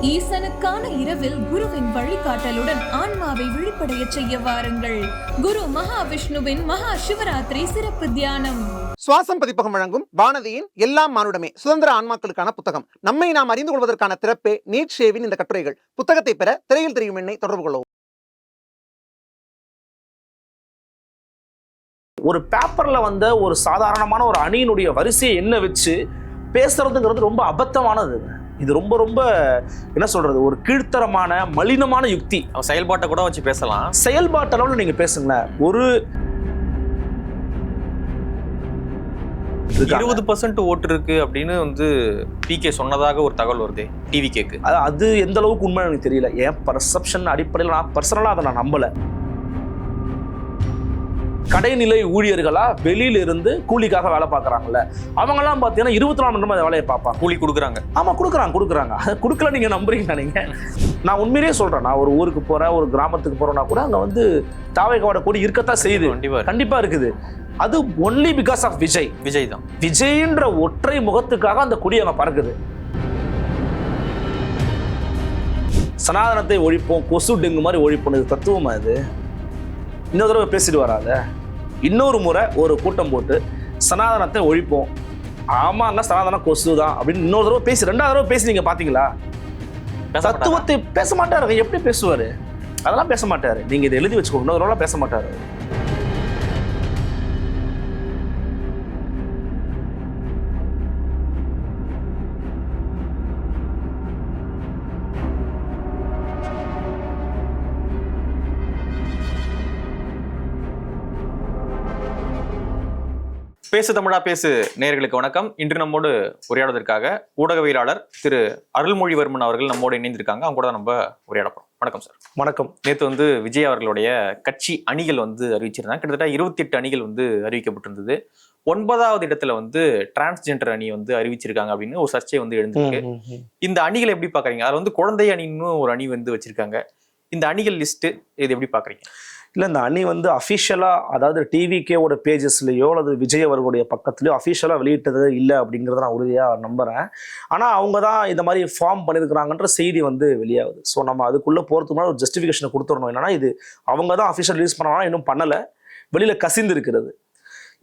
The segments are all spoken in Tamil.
ஈசனுக்கான இரவில் குருவின் வழிகாட்டலுடன் ஆன்மாவை விழிப்படைய செய்ய வாருங்கள். குரு மகாவிஷ்ணுவின் மகா சிவராத்திரி சிறப்பு தியானம். சுவாசம் பதிப்பகம் வழங்கும் வானதியின் எல்லாம் மானுடமே சுதந்திர ஆன்மாக்களுக்கான புத்தகம். நம்மை நாம் அறிந்து கொள்வதற்கான திறப்பே நீட்சேவின் இந்த கட்டுரைகள். புத்தகத்தை பெற திரையில் தெரியும் எண்ணை தொடர்பு கொள்ளவும். ஒரு பேப்பர்ல வந்த ஒரு சாதாரணமான ஒரு அணியினுடைய வரிசையை என்ன வச்சு பேசுறதுங்கிறது ரொம்ப அபத்தமானது. இது ரொம்ப ரொம்ப என்ன சொல்றது, ஒரு கீழ்த்தரமான மலினமான யுக்தி. செயல்பாட்டை கூட வச்சு பேசலாம். செயல்பாட்டளவில் நீங்க பேசுங்களேன். ஒரு 20% ஓட்டு இருக்கு அப்படின்னு பிகே சொன்னதாக ஒரு தகவல் வருது டிவி கேக்கு. அது எந்த அளவுக்கு உண்மை எனக்கு தெரியல. என் பர்செப்ஷன் அடிப்படையில் நான் பர்சனலா அதை நான் நம்பல. கடைநிலை ஊழியர்களா வெளியில இருந்து கூலிக்காக வேலை பார்க்கறாங்கல்ல, அவங்க எல்லாம் பாத்தீங்கன்னா 24 மணி நேரம் வேலையை பார்ப்பாங்க. கூலி கொடுக்குறாங்க. ஆமா, கொடுக்குறாங்க. அதை கொடுக்கல நீங்க நம்புறீங்க? நீங்க நான் உண்மையிலேயே சொல்றேன். நான் ஒரு ஊருக்கு போறேன், ஒரு கிராமத்துக்கு போறேன்னா கூட அங்க தாவேக்காவோட கொடி இருக்கத்தான் செய்யுது. கண்டிப்பா இருக்குது. அது ஒன்லி பிகாஸ் ஆஃப் விஜய் தான். விஜய்ன்ற ஒற்றை முகத்துக்காக அந்த கொடி அங்க பறக்குது. சனாதனத்தை ஒழிப்போம், கொசு டெங்கு மாதிரி ஒழிப்போம், இது தத்துவமா? இது இன்னொரு தடவை பேசிட்டு வராத. இன்னொரு முறை ஒரு கூட்டம் போட்டு சனாதனத்தை ஒழிப்போம், ஆமாங்க சனாதனம் கொசு தான் அப்படின்னு இன்னொரு தடவை பேசி 2வது தடவை பேசி நீங்க பாத்தீங்களா? தத்துவத்தை பேச மாட்டாரு. எப்படி பேசுவாரு? அதெல்லாம் பேச மாட்டாரு. நீங்க இதை எழுதி வச்சுக்கோ, இன்னொரு தடவை பேச மாட்டாரு. பேசு தமிழா பேசு நேயர்களுக்கு வணக்கம். இன்று நம்மோடு உரையாடுவதற்காக ஊடகவியலாளர் திரு அருள்மொழிவர்மன் அவர்கள் நம்மோடு இணைந்திருக்காங்க. அவங்க கூட தான் நம்ம உரையாடப்போம். வணக்கம் சார். வணக்கம். நேற்று விஜய் அவர்களுடைய கட்சி அணிகள் அறிவிச்சிருந்தாங்க. கிட்டத்தட்ட 28 அணிகள் அறிவிக்கப்பட்டிருந்தது. 9வது இடத்துல டிரான்ஸ்ஜெண்டர் அணி அறிவிச்சிருக்காங்க அப்படின்னு ஒரு சர்ச்சை எழுந்திருக்கு. இந்த அணிகளை எப்படி பாக்குறீங்க? அதுல குழந்தை அணின்னு ஒரு அணி வச்சிருக்காங்க. இந்த அணிகள் லிஸ்ட் இது எப்படி பாக்குறீங்க? இல்லை, இந்த அணி அஃபிஷியலாக, அதாவது டிவிகேவோட பேஜஸ்லையோ அல்லது விஜய் அவர்களுடைய பக்கத்துலையோ அஃபிஷியலாக வெளியிட்டது இல்லை அப்படிங்கிறத நான் உறுதியாக நம்புகிறேன். ஆனால் அவங்க தான் இந்த மாதிரி ஃபார்ம் பண்ணியிருக்கிறாங்கன்ற செய்தி வெளியாகுது. ஸோ நம்ம அதுக்குள்ளே போகிறதுக்கு முன்னாடி ஒரு ஜஸ்டிஃபிகேஷனை கொடுத்துடணும். என்னன்னா, இது அவங்க தான் அஃபிஷியல் ரிலீஸ் பண்ணாங்கன்னா இன்னும் பண்ணலை, வெளியில் கசிந்து இருக்கிறது.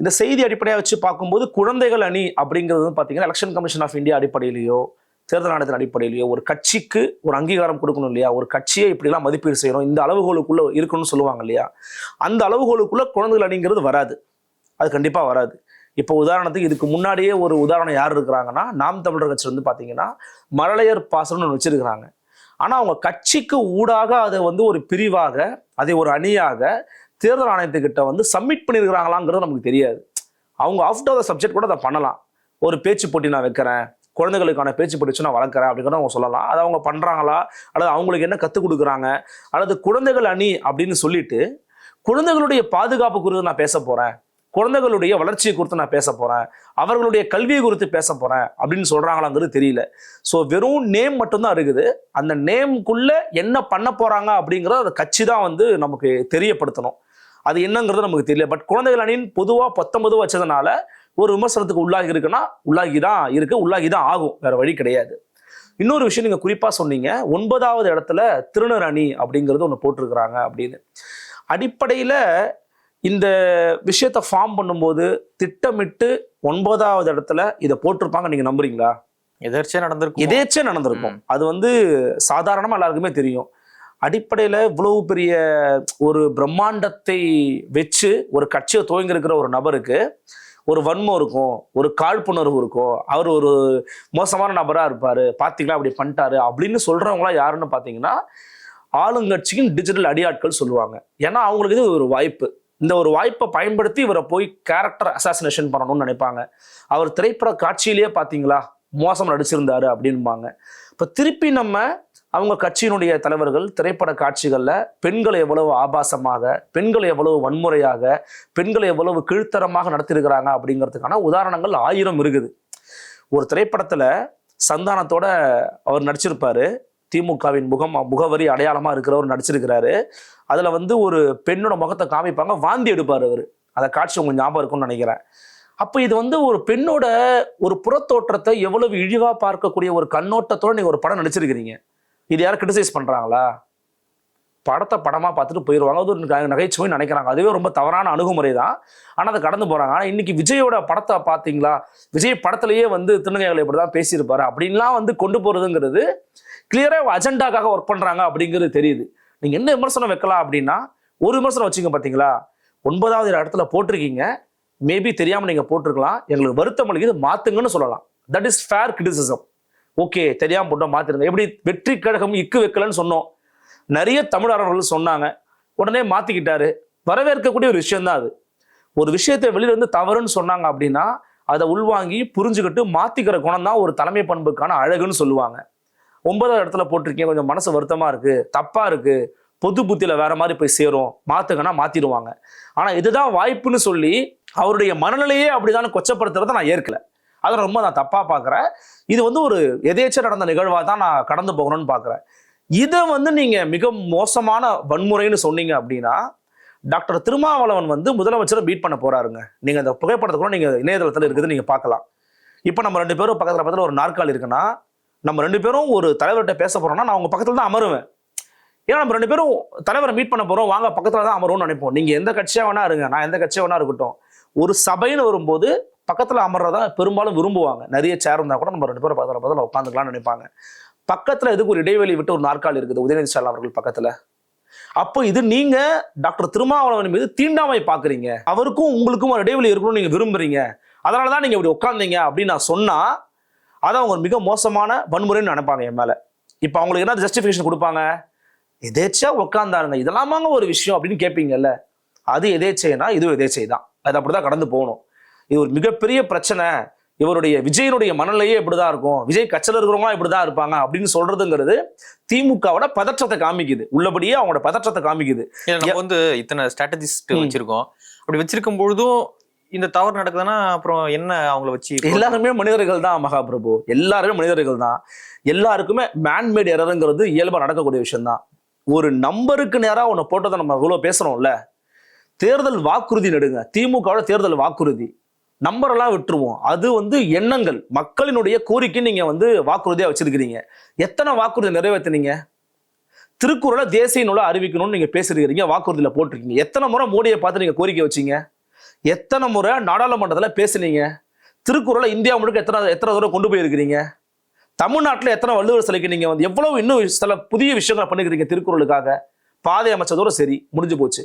இந்த செய்தி அடிப்படையாக வச்சு பார்க்கும்போது குழந்தைகள் அணி அப்படிங்கிறது பார்த்தீங்கன்னா எலெக்ஷன் கமிஷன் ஆஃப் இந்தியா அடிப்படையிலையோ தேர்தல் ஆணையத்தின் அடிப்படையிலையோ ஒரு கட்சிக்கு ஒரு அங்கீகாரம் கொடுக்கணும் இல்லையா? ஒரு கட்சியை இப்படிலாம் மதிப்பீடு செய்யணும், இந்த அளவுகோலுக்குள்ள இருக்கணும்னு சொல்லுவாங்க இல்லையா? அந்த அளவுகோலுக்குள்ள குழந்தைகள் அணிங்கிறது வராது. அது கண்டிப்பா வராது. இப்போ உதாரணத்துக்கு இதுக்கு முன்னாடியே ஒரு உதாரணம் யார் இருக்கிறாங்கன்னா, நாம் தமிழர் கட்சி பார்த்தீங்கன்னா மழலையர் பாசனம்னு வச்சிருக்கிறாங்க. ஆனா அவங்க கட்சிக்கு ஊடாக அதை ஒரு பிரிவாக, அதை ஒரு அணியாக தேர்தல் ஆணையத்துக்கிட்ட சப்மிட் பண்ணியிருக்கிறாங்களாங்கிறது நமக்கு தெரியாது. அவங்க அவுட் ஆஃப் த சப்ஜெக்ட் கூட அதை பண்ணலாம். ஒரு பேச்சு போட்டி நான் வைக்கிறேன், குழந்தைகளுக்கான பேச்சு படிச்சு நான் வளர்க்குறேன் அப்படிங்கிறத அவங்க சொல்லலாம். அதை அவங்க பண்ணுறாங்களா, அல்லது அவங்களுக்கு என்ன கற்றுக் கொடுக்குறாங்க, அல்லது குழந்தைகள் அணி அப்படின்னு சொல்லிட்டு குழந்தைகளுடைய பாதுகாப்பு குறித்து நான் பேச போகிறேன், குழந்தைகளுடைய வளர்ச்சியை குறித்து நான் பேச போகிறேன், அவர்களுடைய கல்வியை குறித்து பேச போகிறேன் அப்படின்னு சொல்கிறாங்களாங்கிறது தெரியல. ஸோ வெறும் நேம் மட்டும்தான் இருக்குது. அந்த நேம்குள்ள என்ன பண்ண போகிறாங்க அப்படிங்கிறத அந்த கட்சி தான் நமக்கு தெரியப்படுத்தணும். அது என்னங்கிறது நமக்கு தெரியல. பட் குழந்தைகள் அணின்னு பொதுவாக 19 வச்சதுனால ஒரு விமர்சனத்துக்கு உள்ளாகி இருக்குன்னா உள்ளாகி தான் ஆகும், வேற வழி கிடையாது. இன்னொரு விஷயம் நீங்க குறிப்பா சொன்னீங்க, 9வது இடத்துல திருநர் அணி அப்படிங்கிறது ஒன்று போட்டிருக்கிறாங்க அப்படின்னு. அடிப்படையில இந்த விஷயத்தை ஃபார்ம் பண்ணும்போது திட்டமிட்டு 9வது இடத்துல இதை போட்டிருப்பாங்க. நீங்க நம்புறீங்களா? எதேச்சே நடந்திருக்கும். அது சாதாரணமா எல்லாருக்குமே தெரியும். அடிப்படையில இவ்வளவு பெரிய ஒரு பிரம்மாண்டத்தை வச்சு ஒரு கட்சியை துவங்கி இருக்கிற ஒரு நபருக்கு ஒரு வன்மம் இருக்கும், ஒரு காழ்ப்புணர்வு இருக்கும், அவர் ஒரு மோசமான நபரா இருப்பாரு, பாத்தீங்களா அப்படி பண்ணிட்டாரு அப்படின்னு சொல்றவங்களா யாருன்னு பாத்தீங்கன்னா ஆளுங்கட்சியின் டிஜிட்டல் அடியாட்கள் சொல்லுவாங்க. ஏன்னா அவங்களுக்கு இது ஒரு வாய்ப்பு. இந்த ஒரு வாய்ப்பை பயன்படுத்தி இவரை போய் கேரக்டர் அசாசினேஷன் பண்ணணும்னு நினைப்பாங்க. அவர் திரைப்பட காட்சியிலேயே பாத்தீங்களா மோசம் நடிச்சிருந்தாரு அப்படின்பாங்க. இப்ப திருப்பி நம்ம அவங்க கட்சியினுடைய தலைவர்கள் திரைப்பட காட்சிகள்ல பெண்களை எவ்வளவு ஆபாசமாக, பெண்களை எவ்வளவு வன்முறையாக, பெண்களை எவ்வளவு கீழ்த்தரமாக நடத்திருக்கிறாங்க அப்படிங்கிறதுக்கான உதாரணங்கள் 1000 இருக்குது. ஒரு திரைப்படத்துல சந்தானத்தோட அவர் நடிச்சிருப்பாரு, திமுகவின் முகவரி அடையாளமா இருக்கிறவர் நடிச்சிருக்கிறாரு. அதுல ஒரு பெண்ணோட முகத்தை காமிப்பாங்க, வாந்தி எடுப்பாரு அவரு. அந்த காட்சி உங்களுக்கு ஞாபகம் இருக்கும்னு நினைக்கிறேன். அப்போ இது ஒரு பெண்ணோட ஒரு புறத்தோற்றத்தை எவ்வளவு இழிவா பார்க்கக்கூடிய ஒரு கண்ணோட்டத்தோட நீங்க ஒரு படம் நடிச்சிருக்கிறீங்க. இது யாரும் கிரிட்டிசைஸ் பண்றாங்களா? படத்தை படமா பார்த்துட்டு போயிடுவாங்க. அது ஒரு நகைச்சுவைன்னு நினைக்கிறாங்க. அதுவே ரொம்ப தவறான அணுகுமுறை தான். ஆனால் அதை கடந்து போறாங்க. ஆனால் இன்னைக்கு விஜயோட படத்தை பார்த்தீங்களா, விஜய் படத்திலேயே வந்து திருநங்கைகளை இப்படிதான் பேசியிருப்பாரு அப்படின்லாம் வந்து கொண்டு போறதுங்கிறது கிளியரா அஜெண்டாக்காக ஒர்க் பண்றாங்க அப்படிங்கிறது தெரியுது. நீங்க என்ன விமர்சனம் வைக்கலாம் அப்படின்னா, ஒரு விமர்சனம் வச்சுங்க பார்த்தீங்களா, 9வது இடத்துல போட்டிருக்கீங்க, மேபி தெரியாம நீங்க போட்டிருக்கலாம், எங்களுக்கு வருத்தம் அளிக்குது, மாத்துங்கன்னு சொல்லலாம். That is fair criticism. Okay, தெரியாம போட்டோம், மாத்திருங்க. எப்படி வெற்றி கழகம் இக்கு வைக்கலன்னு சொன்னோம், நிறைய தமிழர்கள் சொன்னாங்க, உடனே மாத்திக்கிட்டாரு. வரவேற்கக்கூடிய ஒரு விஷயம் தான் அது. ஒரு விஷயத்தை வெளியில இருந்து தவறுன்னு சொன்னாங்க அப்படின்னா அதை உள்வாங்கி புரிஞ்சுக்கிட்டு மாத்திக்கிற குணம் தான் ஒரு தலைமை பண்புக்கான அழகுன்னு சொல்லுவாங்க. 9வது இடத்துல போட்டிருக்கீங்க, கொஞ்சம் மனசு வருத்தமா இருக்கு, தப்பா இருக்கு, பொது புத்தியில வேற மாதிரி போய் சேரும், மாத்துங்கன்னா மாத்திடுவாங்க. ஆனா இதுதான் வாய்ப்புன்னு சொல்லி அவருடைய மனநிலையே அப்படிதான் கொச்சப்படுத்துறத நான் ஏற்கல. அதை ரொம்ப நான் தப்பா பாக்குறேன். இது வந்து ஒரு எதேச்ச நடந்த நிகழ்வா தான் நான் கடந்து போகணும்னு பாக்குறேன். இதை வந்து நீங்க மிக மோசமான வன்முறைன்னு சொன்னீங்க அப்படின்னா, டாக்டர் திருமாவளவன் வந்து முதலமைச்சரை மீட் பண்ண போறாருங்க. நீங்க அந்த புகைப்படத்தை கூட நீங்க இணையதளத்தில் இருக்குது, நீங்க பார்க்கலாம். இப்போ நம்ம 2 பேரும் பக்கத்துல ஒரு நாற்காலி இருக்குன்னா, நம்ம 2 பேரும் ஒரு தலைவர்கிட்ட பேச போறோம்னா நான் உங்க பக்கத்துல தான் அமருவேன். ஏன்னா நம்ம 2 பேரும் தலைவரை மீட் பண்ண போறோம், வாங்க பக்கத்துல தான் அமரும்னு நினைப்போம். நீங்க எந்த கட்சியா வேணா இருங்க, நான் எந்த கட்சியா வேணா இருக்கட்டும், ஒரு சபைன்னு வரும்போது பக்கத்துல அமர்றதா பெரும்பாலும் விரும்புவாங்க. நிறைய சேர் இருந்தா கூட நம்ம 2 பேரும் பக்கத்துல உட்காந்துக்கலாம்னு நினைப்பாங்க. பக்கத்துல எதுக்கு ஒரு இடைவெளி விட்டு ஒரு நாற்காலி இருக்குது உதயநிதி ஸ்டாலின் அவர்கள் பக்கத்துல. அப்போ இது நீங்க டாக்டர் திருமாவளவன் மீது தீண்டாமை பாக்குறீங்க, அவருக்கும் உங்களுக்கும் ஒரு இடைவெளி இருக்கணும்னு நீங்க விரும்புறீங்க, அதனாலதான் நீங்க இப்படி உட்கார்ந்தீங்க அப்படின்னு நான் சொன்னா அதை அவங்க மிக மோசமான வன்முறைன்னு நினைப்பாங்க என் மேல. இப்ப அவங்களுக்கு என்ன ஜஸ்டிபிகேஷன் கொடுப்பாங்க, எதேச்சா உட்கார்ந்தாருங்க, இதெல்லாமாங்க ஒரு விஷயம் அப்படின்னு கேட்பீங்கல்ல, அது எதேச்சைனா இதுவும் எதேச்சை தான். அது அப்படிதான் கடந்து போகணும். இது ஒரு மிகப்பெரிய பிரச்சனை, இவருடைய விஜயனுடைய மனநிலையே இப்படிதான் இருக்கும், விஜய் கட்சியில் இருக்கிறவங்களா இப்படிதான் இருப்பாங்க அப்படின்னு சொல்றதுங்கிறது திமுகவோட பதற்றத்தை காமிக்குது, உள்ளபடியே அவங்களோட பதற்றத்தை காமிக்குது. நம்ம வந்து இத்தனை ஸ்ட்ராட்டஜிஸ்ட் வச்சிருக்கோம், அப்படி வச்சிருக்கும் பொழுதும் இந்த தவறு நடக்குதுன்னா அப்புறம் என்ன அவங்கள வச்சு? எல்லாருமே மனிதர்கள் தான் மகாபிரபு, எல்லாருமே மனிதர்கள் தான். எல்லாருக்குமே மேன்மேட் எரருங்கிறது இயல்பா நடக்கக்கூடிய விஷயம் தான். ஒரு நம்பருக்கு நேரா ஒன்னு போட்டதை நம்ம இவ்வளவு பேசுறோம்ல, தேர்தல் வாக்குறுதி நடுங்க, திமுகவோட தேர்தல் வாக்குறுதி நம்பரெல்லாம் விட்டுருவோம். அது வந்து எண்ணங்கள், மக்களினுடைய கோரிக்கை நீங்க வந்து வாக்குறுதியா வச்சிருக்கிறீங்க. எத்தனை வாக்குறுதி நிறைவேற்றினீங்க? திருக்குறளை தேசிய நூலை அறிவிக்கணும்னு நீங்க பேசிருக்கிறீங்க, வாக்குறுதியில போட்டிருக்கீங்க. எத்தனை முறை மோடியை பார்த்து நீங்க கோரிக்கை வச்சீங்க? எத்தனை முறை நாடாளுமன்றத்தில் பேசுனீங்க? திருக்குறளை இந்தியா முழுக்க எத்தனை தூரம் கொண்டு போயிருக்கிறீங்க? தமிழ்நாட்டில் எத்தனை வள்ளுவர் சிலைக்கு நீங்க வந்து எவ்வளவு இன்னும் சில புதிய விஷயங்களை பண்ணிக்கிறீங்க திருக்குறளுக்காக? பாதை அமைச்சதோட சரி, முடிஞ்சு போச்சு.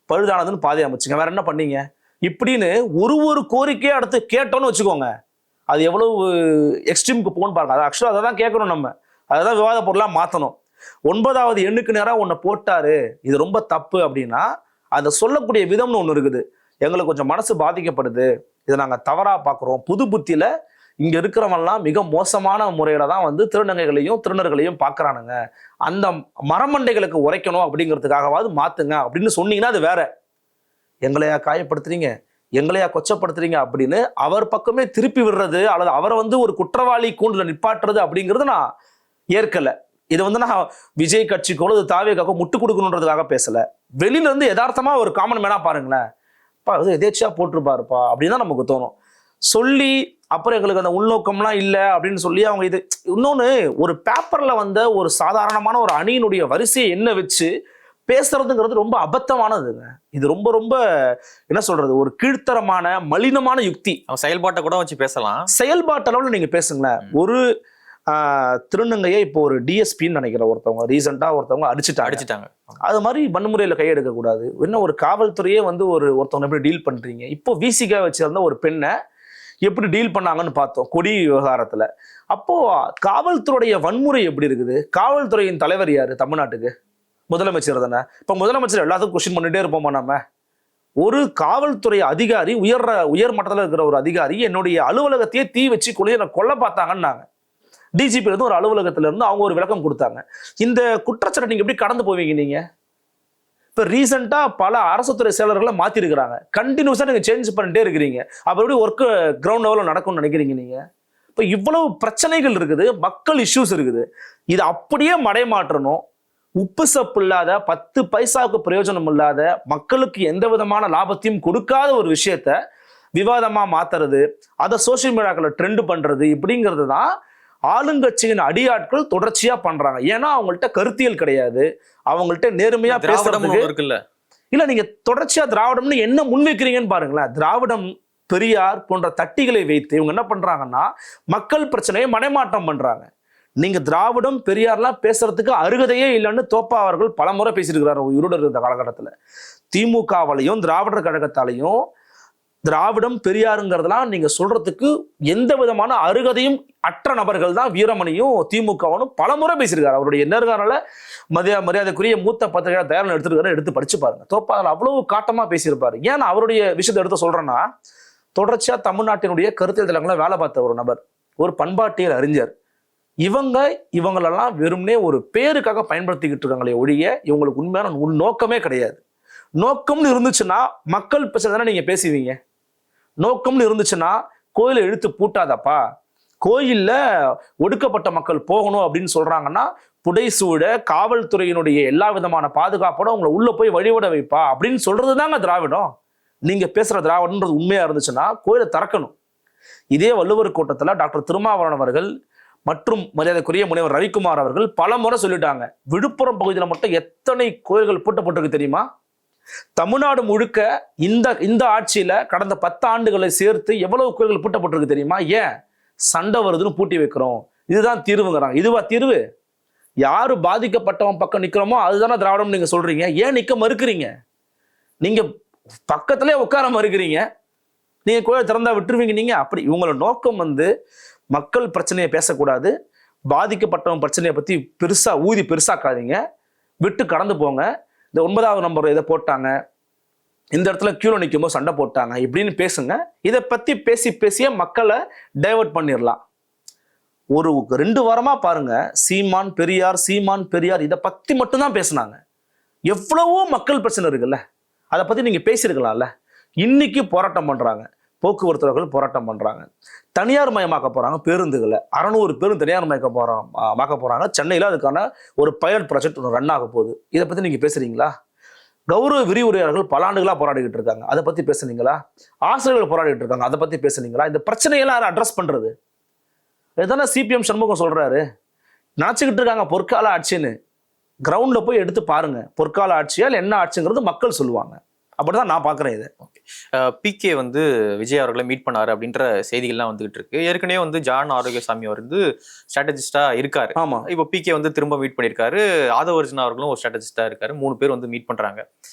பழுதானதுன்னு பாதை அமைச்சுங்க, வேற என்ன பண்ணீங்க? இப்படின்னு ஒரு கோரிக்கையை அடுத்து கேட்டோன்னு வச்சுக்கோங்க, அது எவ்வளவு எக்ஸ்ட்ரீமுக்கு போகணும்னு பாருங்க. அது ஆக்சுவலாக அதை தான் கேட்கணும், நம்ம அதை தான் விவாத பொருளாக மாற்றணும். 9வது எண்ணுக்கு நேரம் ஒன்று போட்டாரு, இது ரொம்ப தப்பு அப்படின்னா அதை சொல்லக்கூடிய விதம்னு ஒன்று இருக்குது. எங்களுக்கு கொஞ்சம் மனசு பாதிக்கப்படுது, இதை நாங்கள் தவறாக பார்க்குறோம், புது புத்தியில் இங்கே இருக்கிறவங்கலாம் மிக மோசமான முறையில தான் வந்து திருநங்கைகளையும் திருநர்களையும் பார்க்குறானுங்க, அந்த மரமண்டைகளுக்கு உரைக்கணும் அப்படிங்கிறதுக்காகவாது மாற்றுங்க அப்படின்னு சொன்னீங்கன்னா அது வேற. எங்களையா காயப்படுத்துறீங்க, எங்களையா கொச்சப்படுத்துறீங்க அப்படின்னு அவர் பக்கமே திருப்பி விடுறது, அல்லது அவரை வந்து ஒரு குற்றவாளி கூண்டுல நிப்பாட்டுறது அப்படிங்கிறது நான் ஏற்கல. இது வந்து நான் விஜய் கட்சிக்கோ அது தாவேக்காக்கோ முட்டு கொடுக்கணுன்றதுக்காக பேசல. வெளியில இருந்து யதார்த்தமா ஒரு காமன் மேனா பாருங்களேன், எதேச்சியா போட்டிருப்பாருப்பா அப்படின்னு தான் நமக்கு தோணும். சொல்லி அப்புறம் எங்களுக்கு அந்த உள்நோக்கம்லாம் இல்லை அப்படின்னு சொல்லி அவங்க இது இன்னொன்று, ஒரு பேப்பர்ல வந்த ஒரு சாதாரணமான ஒரு அணியினுடைய வரிசையை என்ன வச்சு பேசுறதுங்கிறது ரொம்ப அபத்தமானதுங்க. இது ரொம்ப ரொம்ப என்ன சொல்றது, ஒரு கீழ்த்தரமான மலினமான யுக்தி. செயல்பாட்டை கூட வச்சு பேசலாம், செயல்பாட்டு அளவில் நீங்க பேசுங்களேன். ஒரு திருநங்கையை இப்போ ஒரு டிஎஸ்பின்னு நினைக்கிற ஒருத்தவங்க ரீசெண்டா ஒருத்தவங்க அடிச்சுட்டாங்க. அது மாதிரி வன்முறையில கையெடுக்க கூடாது. என்ன ஒரு காவல்துறையே வந்து ஒருத்தவங்க எப்படி டீல் பண்றீங்க? இப்போ விசிகா வச்சிருந்த ஒரு பெண்ணை எப்படி டீல் பண்ணாங்கன்னு பார்த்தோம் கொடி விவகாரத்துல. அப்போ காவல்துறையுடைய வன்முறை எப்படி இருக்குது? காவல்துறையின் தலைவர் யாரு தமிழ்நாட்டுக்கு? முதலமைச்சர் தானே. இப்ப முதலமைச்சர் எல்லாத்துக்கும் கொஸ்டின் பண்ணிட்டே இருப்போமா நம்ம? ஒரு காவல்துறை அதிகாரி, உயர் மட்டத்தில் இருக்கிற ஒரு அதிகாரி என்னுடைய அலுவலகத்தையே தீ வச்சு கொல்ல பார்த்தாங்கன்னாங்க. டிஜிபி இருந்து ஒரு அலுவலகத்துல இருந்து அவங்க ஒரு விளக்கம் கொடுத்தாங்க. இந்த குற்றச்சாட்டை நீங்க எப்படி கடந்து போவீங்க? நீங்க இப்ப ரீசெண்டா பல அரசு துறை செயலர்களை மாத்திருக்கிறாங்க, கண்டினியூஸா நீங்க சேஞ்ச் பண்ணிட்டே இருக்கிறீங்க. அப்ப எப்படி ஒர்க் கிரவுண்ட் லெவலில் நடக்கும்னு நினைக்கிறீங்க நீங்க? இப்ப இவ்வளவு பிரச்சனைகள் இருக்குது, மக்கள் இஷ்யூஸ் இருக்குது, இது அப்படியே மடைமாற்றணும். உப்பு சப்பு இல்லாத 10 பைசாவுக்கு பிரயோஜனம் இல்லாத மக்களுக்கு எந்த விதமான லாபத்தையும் கொடுக்காத ஒரு விஷயத்த விவாதமா மாத்துறது, அதை சோசியல் மீடியாக்களை ட்ரெண்ட் பண்றது, இப்படிங்கிறது தான் ஆளுங்கட்சியின் அடியாட்கள் தொடர்ச்சியா பண்றாங்க. ஏன்னா அவங்கள்ட்ட கருத்தியல் கிடையாது, அவங்கள்ட்ட நேர்மையா பேசுறதுக்கு இருக்குல்ல. இல்ல, நீங்க தொடர்ச்சியா திராவிடம்னு என்ன முன்வைக்கிறீங்கன்னு பாருங்களேன். திராவிடம், பெரியார் போன்ற தட்டிகளை வைத்து இவங்க என்ன பண்றாங்கன்னா மக்கள் பிரச்சனையை மனைமாற்றம் பண்றாங்க. நீங்க திராவிடம் பெரியார்லாம் பேசுறதுக்கு அருகதையே இல்லைன்னு தோப்பா அவர்கள் பல முறை பேசியிருக்கிறார் இருடர் இந்த காலகட்டத்துல. திமுகவாலையும் திராவிடர் கழகத்தாலையும் திராவிடம் பெரியாருங்கிறதுலாம் நீங்க சொல்றதுக்கு எந்த விதமான அருகதையும் அற்ற நபர்கள் தான் வீரமணியும் திமுகவும் பல முறை பேசியிருக்காரு. அவருடைய நேர்காணல மரியாதைக்குரிய மூத்த பத்திரிகை தயாரில் எடுத்து படிச்சு பாருங்க. தோப்பா அவ்வளவு காட்டமா பேசியிருப்பாரு. ஏன் அவருடைய விஷயத்தை எடுத்து சொல்றேன்னா, தொடர்ச்சியா தமிழ்நாட்டினுடைய கருத்தியல் தளங்களை வேலை பார்த்த ஒரு நபர், ஒரு பண்பாட்டியல் அறிஞர். இவங்களெல்லாம் வெறும்னே ஒரு பேருக்காக பயன்படுத்திக்கிட்டு இருக்காங்களே ஒழிய இவங்களுக்கு உண்மையான நோக்கமே கிடையாது. நோக்கம்னு இருந்துச்சுன்னா மக்கள் பிரச்சனை தானே நீங்க பேசுவீங்க. நோக்கம்னு இருந்துச்சுன்னா கோயிலை இழுத்து பூட்டாதப்பா, கோயில்ல ஒடுக்கப்பட்ட மக்கள் போகணும் அப்படின்னு சொல்றாங்கன்னா புடைசூட காவல்துறையினுடைய எல்லா விதமான பாதுகாப்போட உங்களை உள்ள போய் வழிபட வைப்பா அப்படின்னு சொல்றது தாங்க திராவிடம். நீங்க பேசுற திராவிடன்றது உண்மையா இருந்துச்சுன்னா கோயிலை திறக்கணும். இதே வள்ளுவர் கூட்டத்துல டாக்டர் திருமாவளவன் அவர்கள் மற்றும் மரியாதைக்குரிய முனைவர் ரவிக்குமார் அவர்கள் பல முறை சொல்லிட்டாங்க, விழுப்புரம் பகுதியில் மட்டும் எத்தனை கோயில்கள் பூட்டப்பட்டிருக்கு தெரியுமா? தமிழ்நாடு முழுக்க இந்த ஆட்சியில கடந்த 10 ஆண்டுகளை சேர்த்து எவ்வளவு கோயில்கள் பூட்டப்பட்டிருக்கு தெரியுமா? ஏன்? சண்டை வருதுன்னு பூட்டி வைக்கிறோம், இதுதான் தீர்வுங்கிறாங்க. இதுவா தீர்வு? யாரு பாதிக்கப்பட்டவன் பக்கம் நிக்கிறோமோ அதுதானே திராவிடம் நீங்க சொல்றீங்க. ஏன் நிக்க மறுக்கிறீங்க? நீங்க பக்கத்திலே உட்கார மறுக்கிறீங்க. நீங்க கோயில் திறந்தா விட்டுருவீங்க நீங்க. அப்படி இவங்களோட நோக்கம் மக்கள் பிரச்சனையை பேசக்கூடாது, பாதிக்கப்பட்டவன் பிரச்சனையை பத்தி பெருசாக்காதீங்க, விட்டு கடந்து போங்க. இந்த 9வது நம்பர் இதை போட்டாங்க, இந்த இடத்துல கியூல நிற்கும்போது சண்டை போட்டாங்க இப்படின்னு பேசுங்க. இதை பத்தி பேசியே மக்களை டைவர்ட் பண்ணிடலாம். ஒரு 2 வாரமா பாருங்க, சீமான் பெரியார் இதை பத்தி மட்டும்தான் பேசினாங்க. எவ்வளவோ மக்கள் பிரச்சனை இருக்குல்ல, அதை பத்தி நீங்க பேசியிருக்கலாம்ல. இன்னைக்கு போராட்டம் பண்றாங்க, போக்குவரத்துகள் போராட்டம் பண்றாங்க, தனியார் மயமாக்க போறாங்க பேருந்துகளை, 600 பேரும் தனியார் மயக்க போறாங்க. சென்னையில அதுக்கான ஒரு பைலட் ப்ராஜெக்ட் ரன் ஆக போகுது. இதை பத்தி நீங்க பேசுறீங்களா? கௌரவ விரிவுரையாளர்கள் பல ஆண்டுகளா போராடிக்கிட்டு இருக்காங்க, அதை பத்தி பேசுனீங்களா? ஆசிரியர்கள் போராடிட்டு இருக்காங்க, அதை பத்தி பேசுனீங்களா? இந்த பிரச்சனையெல்லாம் யாரும் அட்ரஸ் பண்றது? எதான சிபிஎம் சண்முகம் சொல்றாரு, நினைச்சுக்கிட்டு இருக்காங்க பொற்கால ஆட்சின்னு. கிரவுண்ட்ல போய் எடுத்து பாருங்க, பொற்கால ஆட்சியா இல்லை என்ன ஆட்சிங்கிறது மக்கள் சொல்லுவாங்க. அப்படிதான் நான் பாக்குறேன். இதை பிகே விஜய் அவர்களை மீட் பண்ணாரு அப்படின்ற செய்திகள்லாம் வந்துகிட்டு இருக்கு. ஏற்கனவே ஜான் ஆரோக்கியசாமி அவர் ஸ்ட்ராட்டஜிஸ்டா இருக்காரு. ஆமா, இப்போ பிகே திரும்ப மீட் பண்ணியிருக்காரு. ஆதவர்ஜுனா அவர்களும் ஒரு ஸ்ட்ராட்டஜிஸ்டா இருக்காரு. 3 பேர் மீட் பண்றாங்க.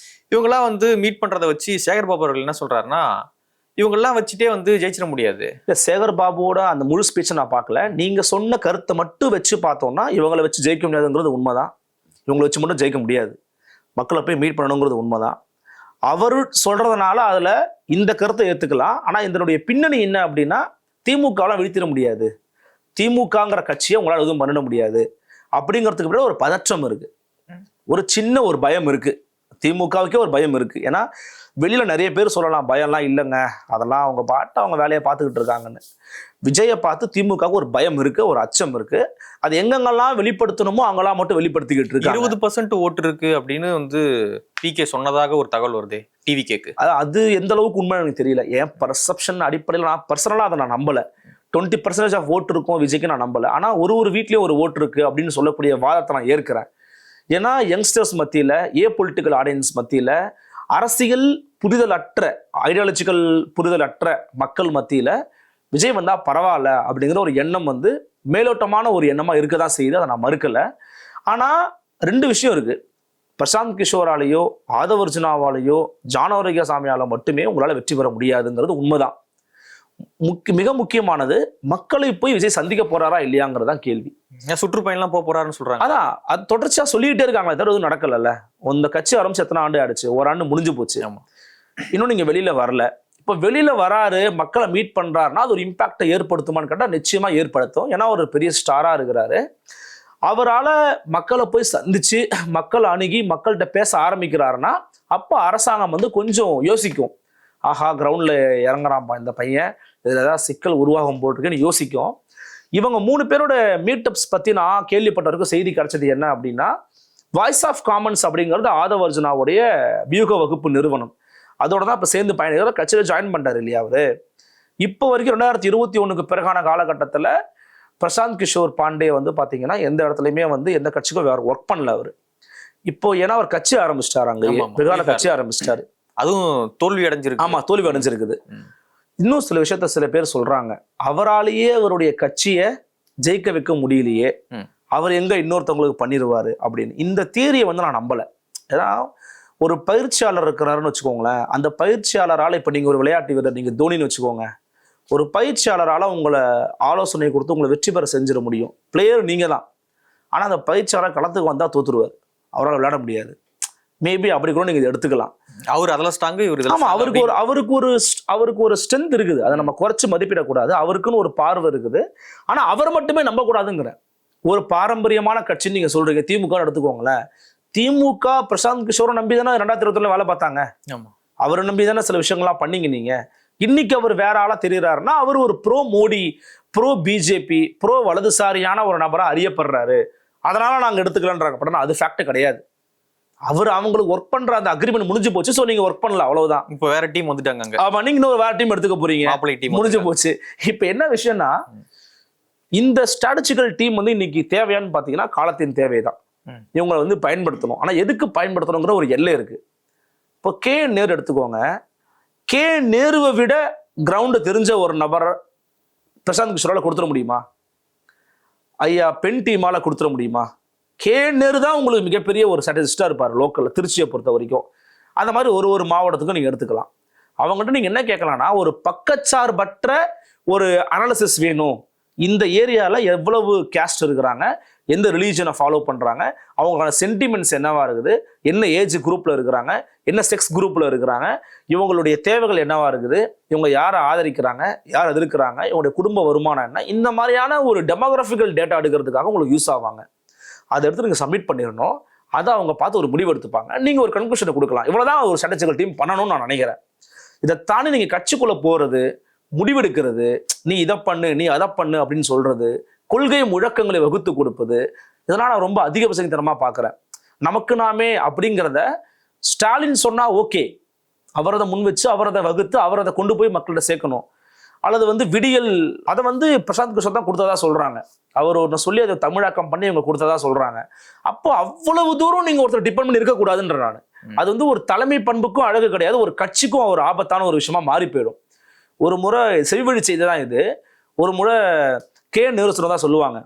இவங்கெல்லாம் மீட் பண்றதை வச்சு சேகர் பாபு அவர்கள் என்ன சொல்றாருன்னா, இவங்கெல்லாம் வச்சுட்டே ஜெயிச்சிட முடியாது. சேகர் பாபுவோட அந்த முழு ஸ்பீச்சை நான் பார்க்கல. நீங்க சொன்ன கருத்தை மட்டும் வச்சு பார்த்தோம்னா இவங்களை வச்சு ஜெயிக்க முடியாதுங்கிறது உண்மைதான். இவங்களை வச்சு மட்டும் ஜெயிக்க முடியாது, மக்களை போய் மீட் பண்ணணுங்கிறது உண்மைதான். அவர் சொல்றதுனால அதுல இந்த கருத்தை ஏத்துக்கலாம். ஆனா இதனுடைய பின்னணி என்ன அப்படின்னா, திமுகலாம் வீழ்த்திட முடியாது, திமுகங்கிற கட்சியை உங்களால் எதுவும் பண்ணிட முடியாது அப்படிங்கிறதுக்கு பிறகு ஒரு பதற்றம் இருக்கு, ஒரு சின்ன ஒரு பயம் இருக்கு. திமுகவுக்கே ஒரு பயம் இருக்கு. ஏன்னா வெளியில நிறைய பேர் சொல்லலாம் பயம்லாம் இல்லைங்க, அதெல்லாம் அவங்க அவங்க வேலையை பார்த்துக்கிட்டு இருக்காங்கன்னு. விஜயை பார்த்து திமுகவுக்கு ஒரு பயம் இருக்கு, ஒரு அச்சம் இருக்கு. அது எங்கெங்கெல்லாம் வெளிப்படுத்தணுமோ அங்கெல்லாம் மட்டும் வெளிப்படுத்திக்கிட்டு இருக்கு. 20% ஓட்டு இருக்கு அப்படின்னு பிகே சொன்னதாக ஒரு தகவல் வருது டிவிகேக்கு. அது எந்த அளவுக்கு உண்மை எனக்கு தெரியல. என் பர்செப்ஷன் அடிப்படையில் நான் பர்சனலா அதை நான் நம்பல. 20% ஆஃப் ஓட்டு இருக்கும் விஜய்க்கு நான் நம்பல. ஆனா ஒரு வீட்லயும் ஒரு ஓட்டு இருக்கு அப்படின்னு சொல்லக்கூடிய வாதத்தை நான் ஏற்கிறேன். ஏன்னா யங்ஸ்டர்ஸ் மத்தியில, பொலிட்டிக்கல் ஆடியன்ஸ் மத்தியில, அரசியல் புரிதல் அற்ற, ஐடியாலஜிக்கல் புரிதல் அற்ற மக்கள் மத்தியில விஜய் வந்தா பரவாயில்ல அப்படிங்கிற ஒரு எண்ணம் மேலோட்டமான ஒரு எண்ணமா இருக்கதான் செய்யுது. அதை நான் மறுக்கல. ஆனா 2 விஷயம் இருக்கு. பிரசாந்த் கிஷோராலேயோ ஆதவர்ஜுனாவாலேயோ ஜான் ஆரோக்கியசாமியால மட்டுமே உங்களால வெற்றி பெற முடியாதுங்கிறது உண்மைதான். மிக முக்கியமானது, மக்களை போய் விஜய் சந்திக்க போறாரா இல்லையாங்கிறதான் கேள்வி. சுற்றுப்பயணம்லாம் போறாருன்னு சொல்றாங்க. அதான் அது தொடர்ச்சியா சொல்லிக்கிட்டே இருக்காங்களே தவிர எதுவும் நடக்கல. இந்த கட்சி ஆரம்பிச்சு எத்தனை ஆண்டு ஆயிடுச்சு? 1 ஆண்டு முடிஞ்சு போச்சு. இன்னும் நீங்க வெளியில வரல. இப்ப வெளியில வராரு, மக்களை மீட் பண்றாருன்னா அது ஒரு இம்பாக்டை ஏற்படுத்துமான்னு கேட்டா நிச்சயமா ஏற்படுத்தும். ஏன்னா ஒரு பெரிய ஸ்டாரா இருக்கிறாரு. அவரால் மக்களை போய் சந்திச்சு மக்களை அணுகி மக்கள்கிட்ட பேச ஆரம்பிக்கிறாருன்னா அப்ப அரசாங்கம் கொஞ்சம் யோசிக்கும். ஆஹா, கிரவுண்ட்ல இறங்குறான்ப்பா இந்த பையன், இதுல ஏதாவது சிக்கல் உருவாகும் போட்டிருக்குன்னு யோசிக்கும். இவங்க 3 பேரோட மீட்டப்ஸ் பத்தி நான் கேள்விப்பட்டவருக்கு செய்தி கிடைச்சது என்ன அப்படின்னா, வாய்ஸ் ஆஃப் காமன்ஸ் அப்படிங்கிறது ஆதவர்ஜுனாவுடைய வியூக வகுப்பு நிறுவனம். அதோட தான் இப்போ சேர்ந்து பயணிக்கிற கட்சியில் ஜாயின் பண்ணாரு இல்லையா அவரு. இப்போ வரைக்கும் 2021க்கு பிறகான காலகட்டத்தில் பிரசாந்த் கிஷோர் பாண்டே வந்து பாத்தீங்கன்னா எந்த இடத்துலயுமே வந்து எந்த கட்சிக்கும் வேற ஒர்க் பண்ணல அவரு. இப்போ ஏன்னா அவர் கட்சி ஆரம்பிச்சிட்டாரு, அங்க வெகுவான கட்சி ஆரம்பிச்சிட்டாரு, அதுவும் தோல்வி அடைஞ்சிருக்கு. ஆமா, தோல்வி அடைஞ்சிருக்குது. இன்னும் சில விஷயத்த சில பேர் சொல்றாங்க, அவராலேயே அவருடைய கட்சியை ஜெயிக்க வைக்க முடியலையே, அவர் எங்க இன்னொருத்தவங்களுக்கு பண்ணிடுவாரு அப்படின்னு. இந்த தியரியை வந்து நான் நம்பல. ஏன்னா ஒரு பயிற்சியாளர் இருக்கிறாருன்னு வச்சுக்கோங்களேன், அந்த பயிற்சியாளரால் இப்போ நீங்க ஒரு விளையாட்டு வீரர், நீங்க தோனின்னு வச்சுக்கோங்க, ஒரு பயிற்சியாளரால் உங்களை ஆலோசனை கொடுத்து உங்களை வெற்றி பெற செஞ்சிட முடியும். பிளேயர் நீங்க தான், ஆனா அந்த பயிற்சியாளர் களத்துக்கு வந்தா தோத்துருவார், அவரால் விளையாட முடியாது. மேபி அப்படி கூட நீங்க எடுத்துக்கலாம். அவர் அதெல்லாம் ஸ்ட்ராங்கு, ஆமா, அவருக்கு ஒரு ஸ்ட்ரென்த் இருக்குது, அதை நம்ம குறைச்சு மதிப்பிடக்கூடாது. அவருக்குன்னு ஒரு பார்வை இருக்குது, ஆனா அவர் மட்டுமே நம்ப கூடாதுங்கிற ஒரு பாரம்பரியமான கட்சின்னு நீங்க சொல்றீங்க. திமுக எடுத்துக்கோங்களேன், திமுக பிரசாந்த் கிஷோரை நம்பி தானே 2020 வேலை பார்த்தாங்க, அவரை நம்பி தானே சில விஷயங்கள்லாம் பண்ணீங்க நீங்க. இன்னைக்கு அவர் வேற ஆளா தெரியுறாருன்னா அவர் ஒரு pro Modi, pro BJP, pro வலதுசாரியான ஒரு நபரா அறியப்படுறாரு, அதனால நாங்க எடுத்துக்கலான்றாங்க. பட் அது ஃபேக்ட் கிடையாது. அவர் அவங்களுக்கு ஒர்க் பண்ற அந்த அக்ரிமெண்ட் முடிஞ்சு போச்சு, சோ நீங்க ஒர்க் பண்ணல, அவ்வளவுதான். இப்போ வேற டீம் வந்துட்டாங்க. ஆமா, நீங்க இன்னொரு வேற டீம் எடுத்துக்க போறீங்க, முடிஞ்சு போச்சு. இப்ப என்ன விஷயம்னா, இந்த ஸ்ட்ராட்டஜிக்கல் டீம் வந்து இன்னைக்கு தேவையான்னு பாத்தீங்கன்னா காலத்தின் தேவைதான். இவங்களை வந்து பயன்படுத்தணும். ஆனா எதுக்கு பயன்படுத்தணுங்கிற ஒரு எல்லை இருக்கு. இப்போ கே நேரு எடுத்துக்கோங்க, கே நேருவை விட கிரவுண்ட் தெரிஞ்ச ஒரு நபர் பிரசாந்த் கிஷோரால கொடுத்துட முடியுமா? ஐயா பெண் டீமால கொடுத்துட முடியுமா? கே நேரு தான் உங்களுக்கு மிகப்பெரிய ஒரு ஸ்ட்ராட்டஜிஸ்டா இருப்பார் லோக்கல்ல, திருச்சியை பொறுத்த வரைக்கும். அந்த மாதிரி ஒரு மாவட்டத்துக்கும் நீங்க எடுத்துக்கலாம். அவங்ககிட்ட நீங்க என்ன கேட்கலாம்னா, ஒரு பக்கச்சார்பற்ற ஒரு அனாலிசிஸ் வேணும். இந்த ஏரியால எவ்வளவு கேஸ்ட் இருக்கிறாங்க, எந்த ரிலீஜனை ஃபாலோ பண்றாங்க, அவங்களோட சென்டிமெண்ட்ஸ் என்னவா இருக்குது, என்ன ஏஜ் குரூப்ல இருக்கிறாங்க, என்ன செக்ஸ் குரூப்ல இருக்கிறாங்க, இவங்களுடைய தேவைகள் என்னவா இருக்குது, இவங்க யாரை ஆதரிக்கிறாங்க, யார் எதிர்க்கிறாங்க, இவங்களுடைய குடும்ப வருமானம் என்ன, இந்த மாதிரியான ஒரு டெமோகிராபிக்கல் டேட்டா எடுக்கிறதுக்காக உங்களுக்கு யூஸ் ஆவாங்க. அதை எடுத்து நீங்க சப்மிட் பண்ணிடணும். அதை அவங்க பார்த்து ஒரு முடிவு எடுத்துப்பாங்க, நீங்க ஒரு கன்க்ளூஷனை கொடுக்கலாம். இவ்வளவுதான் ஒரு ஸ்ட்ராட்டஜிக்கல் டீம் பண்ணணும்னு நான் நினைக்கிறேன். இதை தாண்டி நீங்க கட்சிக்குள்ள போறது, முடிவெடுக்கிறது, நீ இதை பண்ணு, நீ அதை பண்ணு அப்படின்னு சொல்றது, கொள்கை முழக்கங்களை வகுத்து கொடுப்பது, இதெல்லாம் நான் ரொம்ப அதிகபட்சத்தனமா பார்க்குறேன். நமக்கு நாமே அப்படிங்கிறத ஸ்டாலின் சொன்னா ஓகே, அவரதை முன் வச்சு அவரதை வகுத்து அவரதை கொண்டு போய் மக்கள்கிட்ட சேர்க்கணும். அல்லது வந்து விடியல் அதை வந்து பிரசாந்த் கிஷோர் தான் கொடுத்ததா சொல்றாங்க. அவர் ஒன்று சொல்லி அதை தமிழாக்கம் பண்ணி இவங்க கொடுத்ததா சொல்றாங்க. அப்போ அவ்வளவு தூரம் நீங்க ஒருத்தர் டிபெண்ட் பண்ணி இருக்கக்கூடாதுன்ற நான். அது வந்து ஒரு தலைமை பண்புக்கும் அழகு கிடையாது, ஒரு கட்சிக்கும் ஒரு ஆபத்தான ஒரு விஷயமா மாறி போயிடும். ஒரு முறை செவிவழி செய்தி தான் இது. ஒரு முறை கே நேரு தான் சொல்லுவாங்க,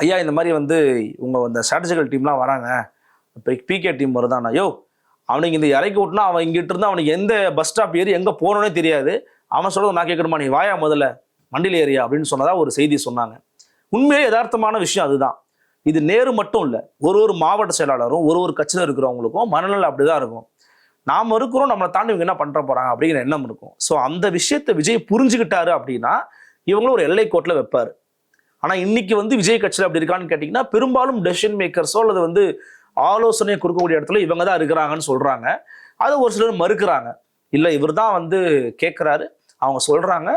ஐயா இந்த மாதிரி வந்து உங்க அந்த ஸ்ட்ராட்டஜிக்கல் டீம்லாம் வராங்க, இப்போ பிகே டீம் வருதானா, யோ அவனுக்கு இந்த இறக்கி விட்டுனா அவன் இங்கிட்டு இருந்தா அவனுக்கு எந்த பஸ் ஸ்டாப் ஏறி எங்க போனோன்னே தெரியாது, அவன் சொல்றது நான் கேட்கணுமா, நீ வாயா முதல்ல மண்டியில் ஏரியா அப்படின்னு சொன்னதா ஒரு செய்தி சொன்னாங்க. உண்மையே யதார்த்தமான விஷயம் அதுதான். இது நேரு மட்டும் இல்லை, ஒரு மாவட்ட செயலாளரும் ஒரு கட்சியில் இருக்கிறவங்களுக்கும் மனநிலை அப்படிதான் இருக்கும். நாம இருக்கிறோம், நம்மளை தாண்டி இவங்க என்ன பண்ற போறாங்க அப்படிங்கிற எண்ணம் இருக்கும். ஸோ அந்த விஷயத்தை விஜய் புரிஞ்சுக்கிட்டாரு அப்படின்னா இவங்களும் ஒரு எல்லை கோட்டில் வைப்பாரு. ஆனா இன்னைக்கு வந்து விஜய் கட்சியில் அப்படி இருக்கான்னு கேட்டீங்கன்னா பெரும்பாலும் டெசிஷன் மேக்கர்ஸோ அல்லது வந்து ஆலோசனை கொடுக்கக்கூடிய இடத்துல இவங்க தான் இருக்கிறாங்கன்னு சொல்றாங்க. அதை ஒரு சிலர் மறுக்கிறாங்க. இல்லை இவர் தான் வந்து கேட்கிறாரு, அவங்க சொல்றாங்க,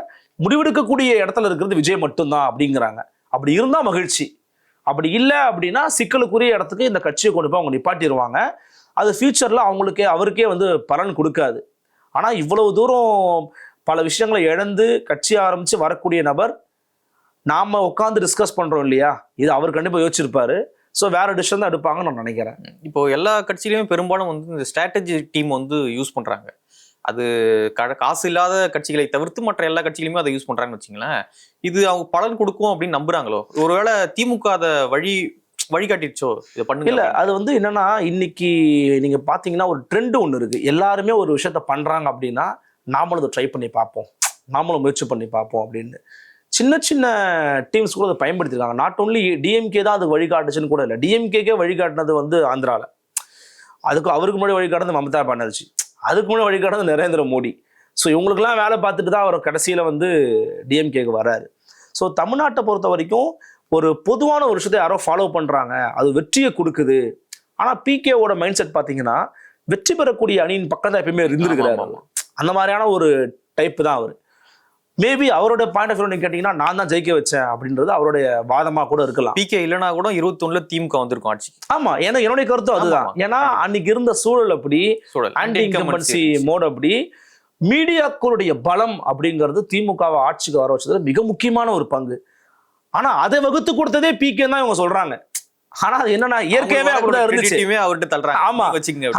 முடிவெடுக்கக்கூடிய இடத்துல இருக்கிறது விஜய் மட்டும்தான் அப்படிங்கிறாங்க. அப்படி இருந்தா மகிழ்ச்சி, அப்படி இல்லை அப்படின்னா சிக்கலுக்குரிய இடத்துக்கு இந்த கட்சியை கொண்டு போய் அவங்க நிப்பாட்டிடுவாங்க. அது ஃபியூச்சர்ல அவருக்கே வந்து பலன் கொடுக்காது. ஆனா இவ்வளவு தூரம் பல விஷயங்களை இழந்து கட்சி ஆரம்பிச்சு வரக்கூடிய நபர், நாம உட்காந்து டிஸ்கஸ் பண்றோம் இல்லையா, இது அவர் கண்டிப்பா யோசிச்சிருப்பாரு. ஸோ வேற டிசிஷன் தான் எடுப்பாங்கன்னு நான் நினைக்கிறேன். இப்போ எல்லா கட்சியிலுமே பெரும்பாலும் வந்து இந்த ஸ்ட்ராட்டஜி டீம் வந்து யூஸ் பண்றாங்க. அது காசு இல்லாத கட்சிகளை தவிர்த்து மற்ற எல்லா கட்சிகளுமே அதை யூஸ் பண்றாங்கன்னு வச்சுங்களேன். இது அவங்க பலன் கொடுக்கும் அப்படின்னு நம்புறாங்களோ? ஒருவேளை திமுக அதை வழிகாட்டிடுச்சோ இதை பண்ணுங்க? இல்ல, அது வந்து என்னன்னா, இன்னைக்கு நீங்க பாத்தீங்கன்னா ஒரு ட்ரெண்ட் ஒண்ணு இருக்கு. எல்லாருமே ஒரு விஷயத்த பண்றாங்க அப்படின்னா நாமளும் அதை ட்ரை பண்ணி பார்ப்போம், நாமளும் முயற்சி பண்ணி பார்ப்போம் அப்படின்னு சின்ன சின்ன டீம்ஸ் கூட அதை பயன்படுத்திருக்காங்க. நாட் ஓன்லி டிஎம்கே தான் அது வழிகாட்டுச்சுன்னு கூட இல்லை, டிஎம்கேக்கே வழிகாட்டினது வந்து ஆந்திரால, அவருக்கு முன்னாடி வழிகாட்டுனது மம்தா பானர்ஜி, அதுக்கு முன்னாடி வழிகாட்டுனது நரேந்திர மோடி. ஸோ இவங்களுக்குலாம் வேலை பார்த்துட்டு தான் அவர் கடைசியில் வந்து டிஎம்கேக்கு வராரு. ஸோ தமிழ்நாட்டை பொறுத்த வரைக்கும் ஒரு பொதுவான ஒரு விஷயத்தை யாரோ ஃபாலோ பண்ணுறாங்க, அது வெற்றியை கொடுக்குது. ஆனால் பிகேவோட மைண்ட் செட் பார்த்தீங்கன்னா வெற்றி பெறக்கூடிய அணியின் பக்கம் தான் எப்பயுமே இருந்திருக்கிறாரு. அந்த மாதிரியான ஒரு டைப் தான் அவர். மேபி அவரோட பாயிண்ட் ஆஃப் வியூ கேட்டீங்கன்னா நான் தான் ஜெயிக்க வச்சேன் அப்படின்றது அவருடைய வாதமா கூட இருக்கலாம். பிகே இல்லைனா கூட 21ல திமுக வந்திருக்கும் ஆட்சி. ஆமா, ஏன்னா என்னுடைய கருத்தும் அதுதான். ஏன்னா அன்னைக்கு இருந்த சூழல் அப்படி, ஆன்டி இன்கம்பன்சி மோட் அப்படி, மீடியாக்களுடைய பலம் அப்படிங்கிறது திமுகவை ஆட்சிக்கு வர வச்சதுல மிக முக்கியமான ஒரு பங்கு. ஆனா அதை வகுத்து கொடுத்ததே பிகே தான் இவங்க சொல்றாங்க. ஆனா அது என்னன்னா இயற்கையாவே அப்படிதான் இருந்துச்சு. அவர்கிட்ட தள்ளுறாங்க. ஆமா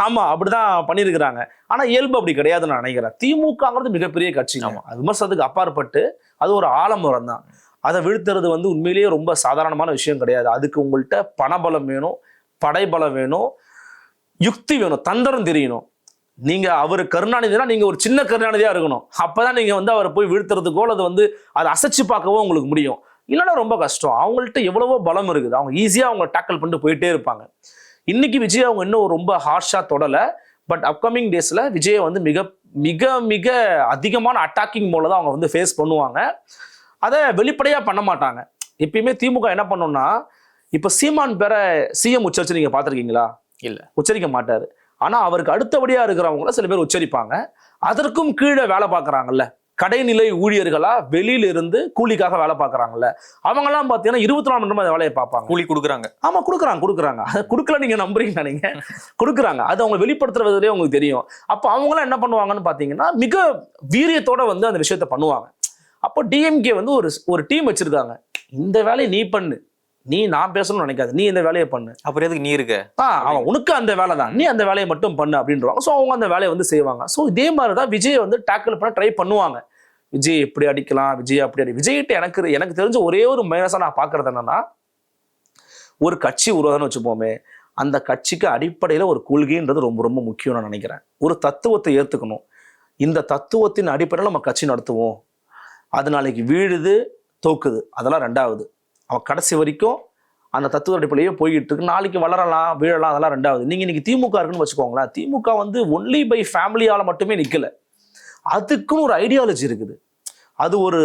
ஆமா அப்படிதான் பண்ணிருக்கிறாங்க. ஆனா இயல்பு அப்படி கிடையாதுன்னு நான் நினைக்கிறேன். திமுகங்கிறது மிகப்பெரிய கட்சி, அது விமர்சனத்துக்கு அப்பாற்பட்டு அது ஒரு ஆலமரம் தான். அதை வீழ்த்துறது வந்து உண்மையிலேயே ரொம்ப சாதாரணமான விஷயம் கிடையாது. அதுக்கு உங்கள்கிட்ட பணபலம் வேணும், படைபலம் வேணும், யுக்தி வேணும், தந்திரம் தெரியணும். நீங்க அவரு கருணாநிதினா நீங்க ஒரு சின்ன கருணாநிதியா இருக்கணும். அப்பதான் நீங்க வந்து அவரை போய் வீழ்த்துறதுக்கோ அல்லது வந்து அதை அசைச்சு பார்க்கவோ உங்களுக்கு முடியும். இல்லைன்னா ரொம்ப கஷ்டம். அவங்கள்ட்ட எவ்வளவோ பலம் இருக்குது, அவங்க ஈஸியா அவங்க டேக்கிள் பண்ணிட்டு போயிட்டே இருப்பாங்க. இன்னைக்கு விஜய் அவங்க இன்னும் ரொம்ப ஹார்ஷா தொடலை. பட் அப்கமிங் டேஸ்ல விஜயை வந்து மிக மிக மிக அதிகமான அட்டாக்கிங் மூலம் தான் அவங்க வந்து ஃபேஸ் பண்ணுவாங்க. அதை வெளிப்படையா பண்ண மாட்டாங்க. எப்பயுமே திமுக என்ன பண்ணோம்னா, இப்ப சீமான் பேரை சிஎம் உச்சரிச்சு நீங்க பாத்திருக்கீங்களா? இல்ல, உச்சரிக்க மாட்டாரு. ஆனா அவருக்கு அடுத்தபடியா இருக்கிறவங்கள சில பேர் உச்சரிப்பாங்க. அதற்கும் கீழே வேலை பார்க்கறாங்கல்ல, கடைநிலை ஊழியர்களா வெளியில இருந்து கூலிக்காக வேலை பார்க்கறாங்கல்ல, அவங்க எல்லாம் பாத்தீங்கன்னா 24 மணி நேரம் வேலையை பார்ப்பாங்க. கூலி கொடுக்குறாங்க. ஆமா கொடுக்குறாங்க. அதை கொடுக்கல நீங்க நம்புறீங்களா? நீங்க கொடுக்குறாங்க. அது அவங்க வெளிப்படுத்துறதுலேயே உங்களுக்கு தெரியும். அப்ப அவங்க எல்லாம் என்ன பண்ணுவாங்கன்னு பாத்தீங்கன்னா மிக வீரியத்தோட வந்து அந்த விஷயத்த பண்ணுவாங்க. அப்போ டிஎம்கே வந்து ஒரு டீம் வச்சிருக்காங்க. இந்த வேலையை நீ பண்ணு, நீ நான் பேசணும்னு நினைக்காது, நீ இந்த வேலையை பண்ணு. அப்புறம் எதுக்கு நீ இருக்க? அவன் உனக்கு அந்த வேலை தான், நீ அந்த வேலையை மட்டும் பண்ணு அப்படின்றாங்க. ஸோ அவங்க அந்த வேலையை வந்து செய்வாங்க. ஸோ இதே மாதிரி தான் விஜய் வந்து டேக்கிள் பண்ண ட்ரை பண்ணுவாங்க. விஜய் எப்படி அடிக்கலாம், விஜய் அப்படி அடி. விஜய்கிட்ட எனக்கு தெரிஞ்ச ஒரே ஒரு மைனஸா நான் பாக்குறது என்னன்னா, ஒரு கட்சி உருவாதுன்னு வச்சுப்போமே, அந்த கட்சிக்கு அடிப்படையில ஒரு கொள்கைன்றது ரொம்ப ரொம்ப முக்கியம் நான் நினைக்கிறேன். ஒரு தத்துவத்தை ஏத்துக்கணும். இந்த தத்துவத்தின் அடிப்படையில் நம்ம கட்சி நடத்துவோம். அது நாளைக்கு வீழுது தோக்குது அதெல்லாம் ரெண்டாவது. அவன் கடைசி வரைக்கும் அந்த தத்துவ அடிப்படையே போய்கிட்டு இருக்கு. நாளைக்கு வளரலாம் வீழலாம் அதெல்லாம் ரெண்டாவது. நீங்க இன்னைக்கு திமுக இருக்குன்னு வச்சுக்கோங்களேன். திமுக வந்து ஒன்லி பை ஃபேமிலியால மட்டுமே நிக்கல, அதுக்குன்னு ஒரு ஐடியாலஜி இருக்குது. அது ஒரு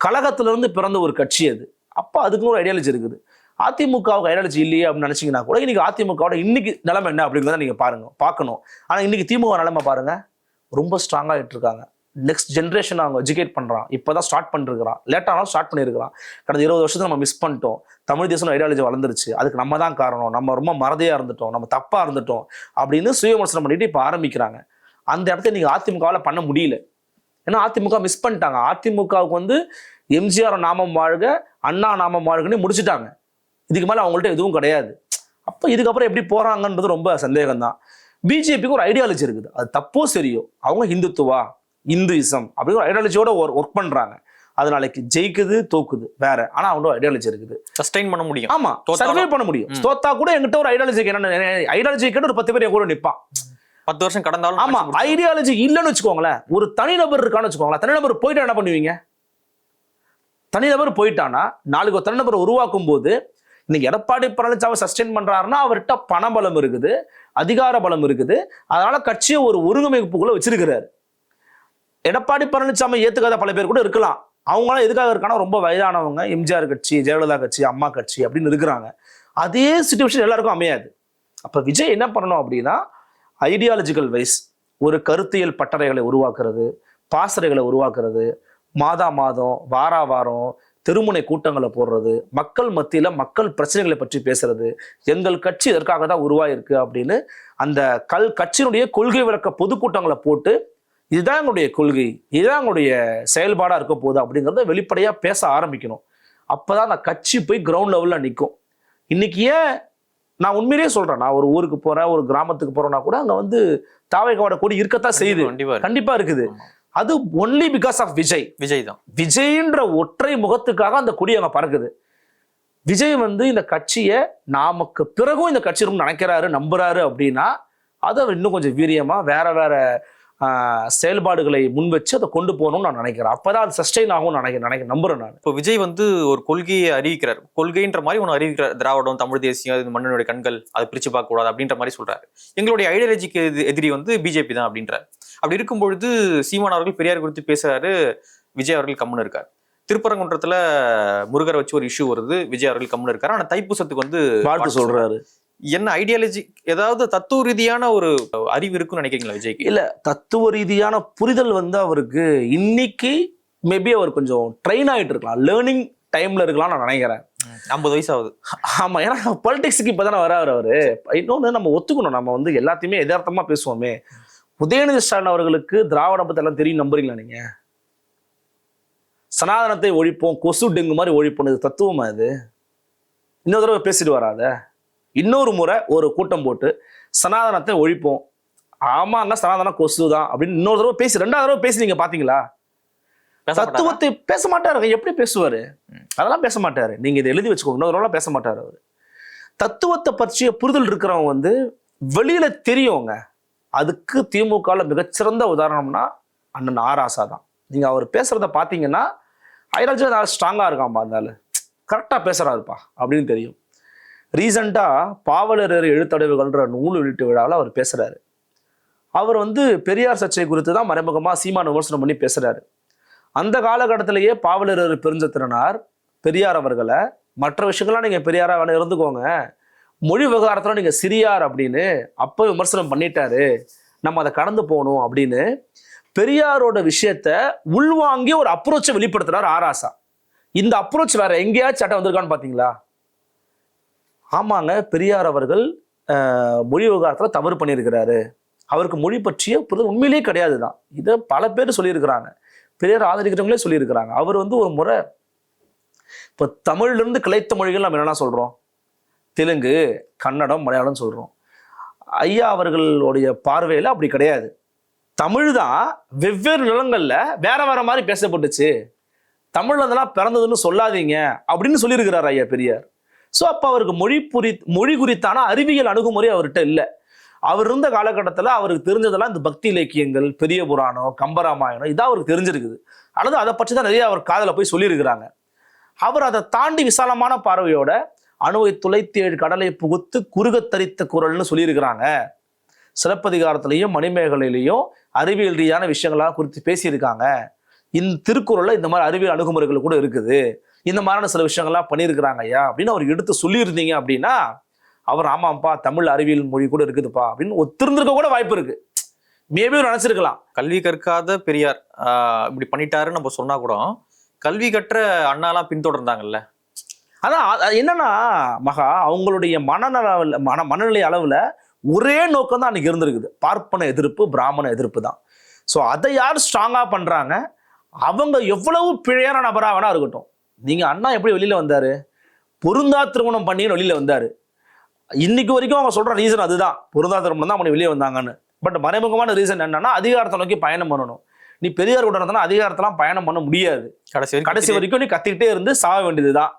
கழகத்துல இருந்து பிறந்த ஒரு கட்சி அது. அப்ப அதுக்குன்னு ஒரு ஐடியாலஜி இருக்குது. அதிமுகவுக்கு ஐடியாலஜி இல்லையே அப்படின்னு நினைச்சீங்கன்னா கூட இன்னைக்கு அதிமுகவோட இன்னைக்கு நிலைமை என்ன அப்படிங்கிறத நீங்க பார்க்கணும். ஆனா இன்னைக்கு திமுக நிலைமை பாருங்க, ரொம்ப ஸ்ட்ராங்கா ஆகிட்டு இருக்காங்க. நெக்ஸ்ட் ஜென்ரேஷன் அவங்க எஜுகேட் பண்றான். இப்பதான் ஸ்டார்ட் பண்ணிருக்கிறான், லேட்டானாலும் ஸ்டார்ட் பண்ணிருக்கிறான். கடந்த 20 வருஷத்துல நம்ம மிஸ் பண்ணிட்டோம். தமிழ் தேசம் ஐடியாலஜி வளர்ந்துருச்சு, அதுக்கு நம்ம தான் காரணம், நம்ம ரொம்ப மறதியா இருந்துட்டோம், நம்ம தப்பா இருந்துட்டோம் அப்படின்னு சுய விமர்சனம் பண்ணிட்டு இப்ப ஆரம்பிக்கிறாங்க. அந்த இடத்த நீங்க அதிமுகவால பண்ண முடியல. ஏன்னா அதிமுக மிஸ் பண்ணிட்டாங்க. அதிமுகவுக்கு வந்து எம்ஜிஆர் நாமம் வாழ்க, அண்ணா நாமம் வாழ்கன்னு முடிச்சுட்டாங்க. இதுக்கு மேல அவங்கள்ட்ட எதுவும் கிடையாது. அப்ப இதுக்கப்புறம் எப்படி போறாங்கன்றது ரொம்ப சந்தேகம் தான். பிஜேபிக்கு ஒரு ஐடியாலஜி இருக்குது, அது தப்போ சரியோ, அவங்க ஹிந்துத்துவா இந்துயிசம் அப்படிங்கிற ஐடியாலஜியோட ஒர்க் பண்றாங்க. அது நாளைக்கு ஜெயிக்குது தோக்குது வேற, ஆனா அவங்களோட ஐடியாலஜி இருக்குது, சஸ்டைன் பண்ண முடியும். ஆமா, சர்வே பண்ண முடியும். தோத்தா கூட எங்கிட்ட ஒரு ஐடியாலஜி ஐடியாலஜி கேட்டு ஒரு 10 பேர் கூட நிப்பான். 10 வருஷம் கடந்தாலும். ஆமா, ஐடியாலஜி இல்லைன்னு வச்சுக்கோங்களேன், ஒரு தனிநபர் இருக்கான்னு வச்சுக்கோங்களேன், தனிநபர் போயிட்டா என்ன பண்ணுவீங்க? தனிநபர் போயிட்டானா நாளைக்கு ஒரு தனிநபர் உருவாக்கும் போது இன்னைக்கு எடப்பாடி பழனிசாமி சஸ்டெயின் பண்றாருன்னா அவர்கிட்ட பணபலம் இருக்குது, அதிகார பலம் இருக்குது. அதனால கட்சியை ஒரு ஒருங்கமைப்புக்குள்ள வச்சிருக்கிறாரு. எடப்பாடி பழனிசாமி ஏத்துக்காத பல பேர் கூட இருக்கலாம். அவங்களாம் எதுக்காக இருக்கானா, ரொம்ப வயதானவங்க, எம்ஜிஆர் கட்சி, ஜெயலலிதா கட்சி, அம்மா கட்சி அப்படின்னு இருக்கிறாங்க. அதே சிச்சுவேஷன் எல்லாருக்கும் அமையாது. அப்ப விஜய் என்ன பண்ணணும் அப்படின்னா, ஐடியாலஜிக்கல் வைஸ் ஒரு கருத்தியல் பட்டறைகளை உருவாக்குறது, பாசறைகளை உருவாக்குறது, மாதம் வாரம் தெருமுனை கூட்டங்களை போடுறது, மக்கள் மத்தியில மக்கள் பிரச்சனைகளை பற்றி பேசுறது, எங்கள் கட்சி இதற்காக தான் உருவாயிருக்கு அப்படின்னு அந்த கட்சியினுடைய கொள்கை விளக்க பொதுக்கூட்டங்களை போட்டு இதுதான் எங்களுடைய கொள்கை, இதுதான் எங்களுடைய செயல்பாடா இருக்க போகுது அப்படிங்கிறத வெளிப்படையா பேச ஆரம்பிக்கணும். அப்பதான் அந்த கட்சி போய் கிரவுண்ட் லெவல்ல நிற்கும். இன்னைக்கு ஏன் நான் உண்மையிலேயே சொல்றேன், நான் ஒரு ஊருக்கு போறேன், ஒரு கிராமத்துக்கு போறேன்னா கூட அங்க வந்து தாவேக்காவோட கொடி இருக்கத்தான் செய்யுது, கண்டிப்பா இருக்குது. அது ஒன்லி பிகாஸ் ஆஃப் விஜய் தான். விஜய்ன்ற ஒற்றை முகத்துக்காக அந்த கொடி அங்க பறக்குது. விஜய் வந்து இந்த கட்சியை நமக்கு பிறகும் இந்த கட்சி ரொம்ப நினைக்கிறாரு, நம்புறாரு அப்படின்னா அதை இன்னும் கொஞ்சம் வீரியமா வேற செயல்பாடுகளை முன் வச்சு அதை கொண்டு போகணும்னு நான் நினைக்கிறேன். அப்பதான் அது சஸ்டெயின் ஆகும் நம்புறேன் நான். இப்போ விஜய் வந்து ஒரு கொள்கையை அறிவிக்கிறார், கொள்கைன்ற மாதிரி ஒன்று அறிவிக்கிறார். திராவிடம், தமிழ் தேசியம், மண்ணினுடைய கண்கள், அதை பிரிச்சு பார்க்க கூடாது அப்படின்ற மாதிரி சொல்றாரு. எங்களுடைய ஐடியாலஜிக்கு எதிரி வந்து பிஜேபி தான் அப்படின்றார். அப்படி இருக்கும் பொழுது சீமான் அவர்கள் பெரியார் குறித்து பேசுறாரு, விஜய் அவர்கள் கம்முன்னு இருக்கார். திருப்பரங்குன்றத்துல முருகரை வச்சு ஒரு இஷ்யூ வருது, விஜய் அவர்கள் கம்முன்னு இருக்காரு. ஆனா தைப்பூசத்துக்கு வந்து வாழ்த்து சொல்றாரு. என்ன ஐடியாலஜி, ஏதாவது தத்துவ ரீதியான ஒரு அறிவு இருக்குன்னு நினைக்கிறீங்களா விஜய்க்கு? இல்ல, தத்துவ ரீதியான புரிதல் வந்து அவருக்கு இன்னைக்கு மேபி அவர் கொஞ்சம் ட்ரெயின் ஆகிட்டு இருக்கலாம், லேர்னிங் டைம்ல இருக்கலாம் நான் நினைக்கிறேன். 50 வயசு ஆகுது. ஆமா, ஏன்னா பாலிடிக்ஸுக்கு இப்பதானே வராரு அவரு. இன்னொன்னு நம்ம ஒத்துக்கணும், நம்ம வந்து எல்லாத்தையுமே யதார்த்தமா பேசுவோமே. உதயநிதி ஸ்டாலின் அவர்களுக்கு திராவிட பத்தி எல்லாம் தெரியும் நம்புறீங்களா நீங்க? சனாதனத்தை ஒழிப்போம், கொசு டெங்கு மாதிரி ஒழிப்போம், இது தத்துவமா இது? இன்னொரு தடவை பேசிட்டு வராத. இன்னொரு முறை ஒரு கூட்டம் போட்டு சனாதனத்தை ஒழிப்போம், ஆமாங்க சனாதனம் கொசு தான் அப்படின்னு இன்னொரு தடவை பேசி 2வது தடவை பேசி நீங்க பாத்தீங்களா? தத்துவத்தை பேச மாட்டாரு. எப்படி பேசுவாரு? அதெல்லாம் பேச மாட்டாரு. நீங்க இதை எழுதி வச்சுக்கோங்க, இன்னொரு தடவை பேச மாட்டாரு அவரு. தத்துவத்தை பற்றிய புரிதல் இருக்கிறவங்க வந்து வெளியில தெரியுங்க. அதுக்கு திமுகவில் மிகச்சிறந்த உதாரணம்னா அண்ணன் ஆராசா தான். நீங்க அவர் பேசுறத பாத்தீங்கன்னா ஐடியாலஜி ஸ்ட்ராங்கா இருக்கான்பா, இருந்தாலும் கரெக்டா பேசுறாருப்பா அப்படின்னு தெரியும். ரீசெண்டா பாவலரர் எழுத்தடைவுகள்ன்ற நூல் வெளியீட்டு விழாவில் அவர் பேசுறாரு. அவர் வந்து பெரியார் சர்ச்சை குறித்து தான் மறைமுகமா சீமான் விமர்சனம் பண்ணி பேசுறாரு. அந்த காலகட்டத்திலேயே பாவலரர் பெருஞ்சத்திரனார் பெரியார் அவர்களை மற்ற விஷயங்கள்லாம் நீங்க பெரியாரா வேணா இருந்துக்கோங்க, மொழி விவகாரத்துல நீங்க சிறியார் அப்படின்னு அப்போ விமர்சனம் பண்ணிட்டாரு, நம்ம அதை கடந்து போகணும் அப்படின்னு பெரியாரோட விஷயத்த உள்வாங்கி ஒரு அப்ரோச்சை வெளிப்படுத்துறாரு ஆராசா. இந்த அப்ரோச் வேற எங்கேயாச்சும் சட்டம் வந்திருக்கான்னு பாத்தீங்களா? ஆமாங்க, பெரியார் அவர்கள் மொழி விவகாரத்துல தவறு பண்ணியிருக்கிறாரு, அவருக்கு மொழி பற்றிய புரிதல் உண்மையிலேயே கிடையாது தான். இதை பல பேர் சொல்லியிருக்கிறாங்க, பெரியார் ஆதரிக்கிறவங்களே சொல்லியிருக்கிறாங்க. அவர் வந்து ஒரு முறை இப்போ தமிழ்ல இருந்து கிளைத்த மொழிகள் நம்ம என்னென்ன சொல்றோம், தெலுங்கு, கன்னடம், மலையாளம் சொல்றோம். ஐயா அவர்களுடைய பார்வையில அப்படி கிடையாது. தமிழ் தான் வெவ்வேறு நிலங்கள்ல வேற வேற மாதிரி பேசப்பட்டுச்சு, தமிழ்ல அதெல்லாம் பிறந்ததுன்னு சொல்லாதீங்க அப்படின்னு சொல்லியிருக்கிறார் ஐயா பெரியார். ஸோ அப்போ அவருக்கு மொழி குறித்தான அறிவியல் அணுகுமுறை அவர்கிட்ட இல்லை. அவர் இருந்த காலகட்டத்தில் அவருக்கு தெரிஞ்சதெல்லாம் இந்த பக்தி இலக்கியங்கள், பெரிய புராணம், கம்பராமாயணம், இதான் அவருக்கு தெரிஞ்சிருக்குது. அல்லது அதை பற்றி தான் நிறைய அவர் காதில் போய் சொல்லியிருக்கிறாங்க. அவர் அதை தாண்டி விசாலமான பார்வையோட அணுவை துளைத்து 7 கடலை புகுத்து குறுகத்தரித்த குரல்னு சொல்லியிருக்கிறாங்க. சிலப்பதிகாரத்திலையும் மணிமேகலையிலையும் அறிவியல் ரீதியான விஷயங்களாக குறித்து பேசியிருக்காங்க. இந்த திருக்குறள்ல இந்த மாதிரி அறிவியல் அணுகுமுறைகள் கூட இருக்குது, இந்த மாதிரியான சில விஷயங்கள்லாம் பண்ணியிருக்கிறாங்க ஐயா அப்படின்னு அவர் எடுத்து சொல்லியிருந்தீங்க அப்படின்னா அவர் ஆமாப்பா தமிழ் அறிவியல் மொழி கூட இருக்குதுப்பா அப்படின்னு ஒத்திருந்திருக்க கூட வாய்ப்பு இருக்கு. மேபி நினைச்சிருக்கலாம். கல்வி கற்காத பெரியார் இப்படி பண்ணிட்டாருன்னு நம்ம சொன்னா கூட கல்வி கற்ற அண்ணாலாம் பின்தொடர்ந்தாங்கல்ல. அதான் என்னன்னா மகா, அவங்களுடைய மனநிலை அளவுல ஒரே நோக்கம் தான் அன்னைக்கு இருந்திருக்குது, பார்ப்பன எதிர்ப்பு, பிராமண எதிர்ப்பு தான். ஸோ அதை யார் ஸ்ட்ராங்கா பண்றாங்க, அவங்க எவ்வளவு பிழையான நபரா வேணா இருக்கட்டும். நீங்க அண்ணா எப்படி வெளியில வந்தாரு, பொருந்தா திருமணம் பண்ணி வெளியில வந்தாரு. இன்னைக்கு வரைக்கும் அவங்க சொல்ற ரீசன் அதுதான், பொருந்தா திருமணம் தான் அவங்க வெளியே வந்தாங்கன்னு. பட் மறைமுகமான ரீசன் என்னன்னா அதிகாரத்தை நோக்கி பயணம் பண்ணணும். நீ பெரியார் கூட இருந்தா அதிகாரத்தெல்லாம் பயணம் பண்ண முடியாது. கடைசி வரைக்கும் நீ கத்திக்கிட்டே இருந்து சாக வேண்டியதுதான்.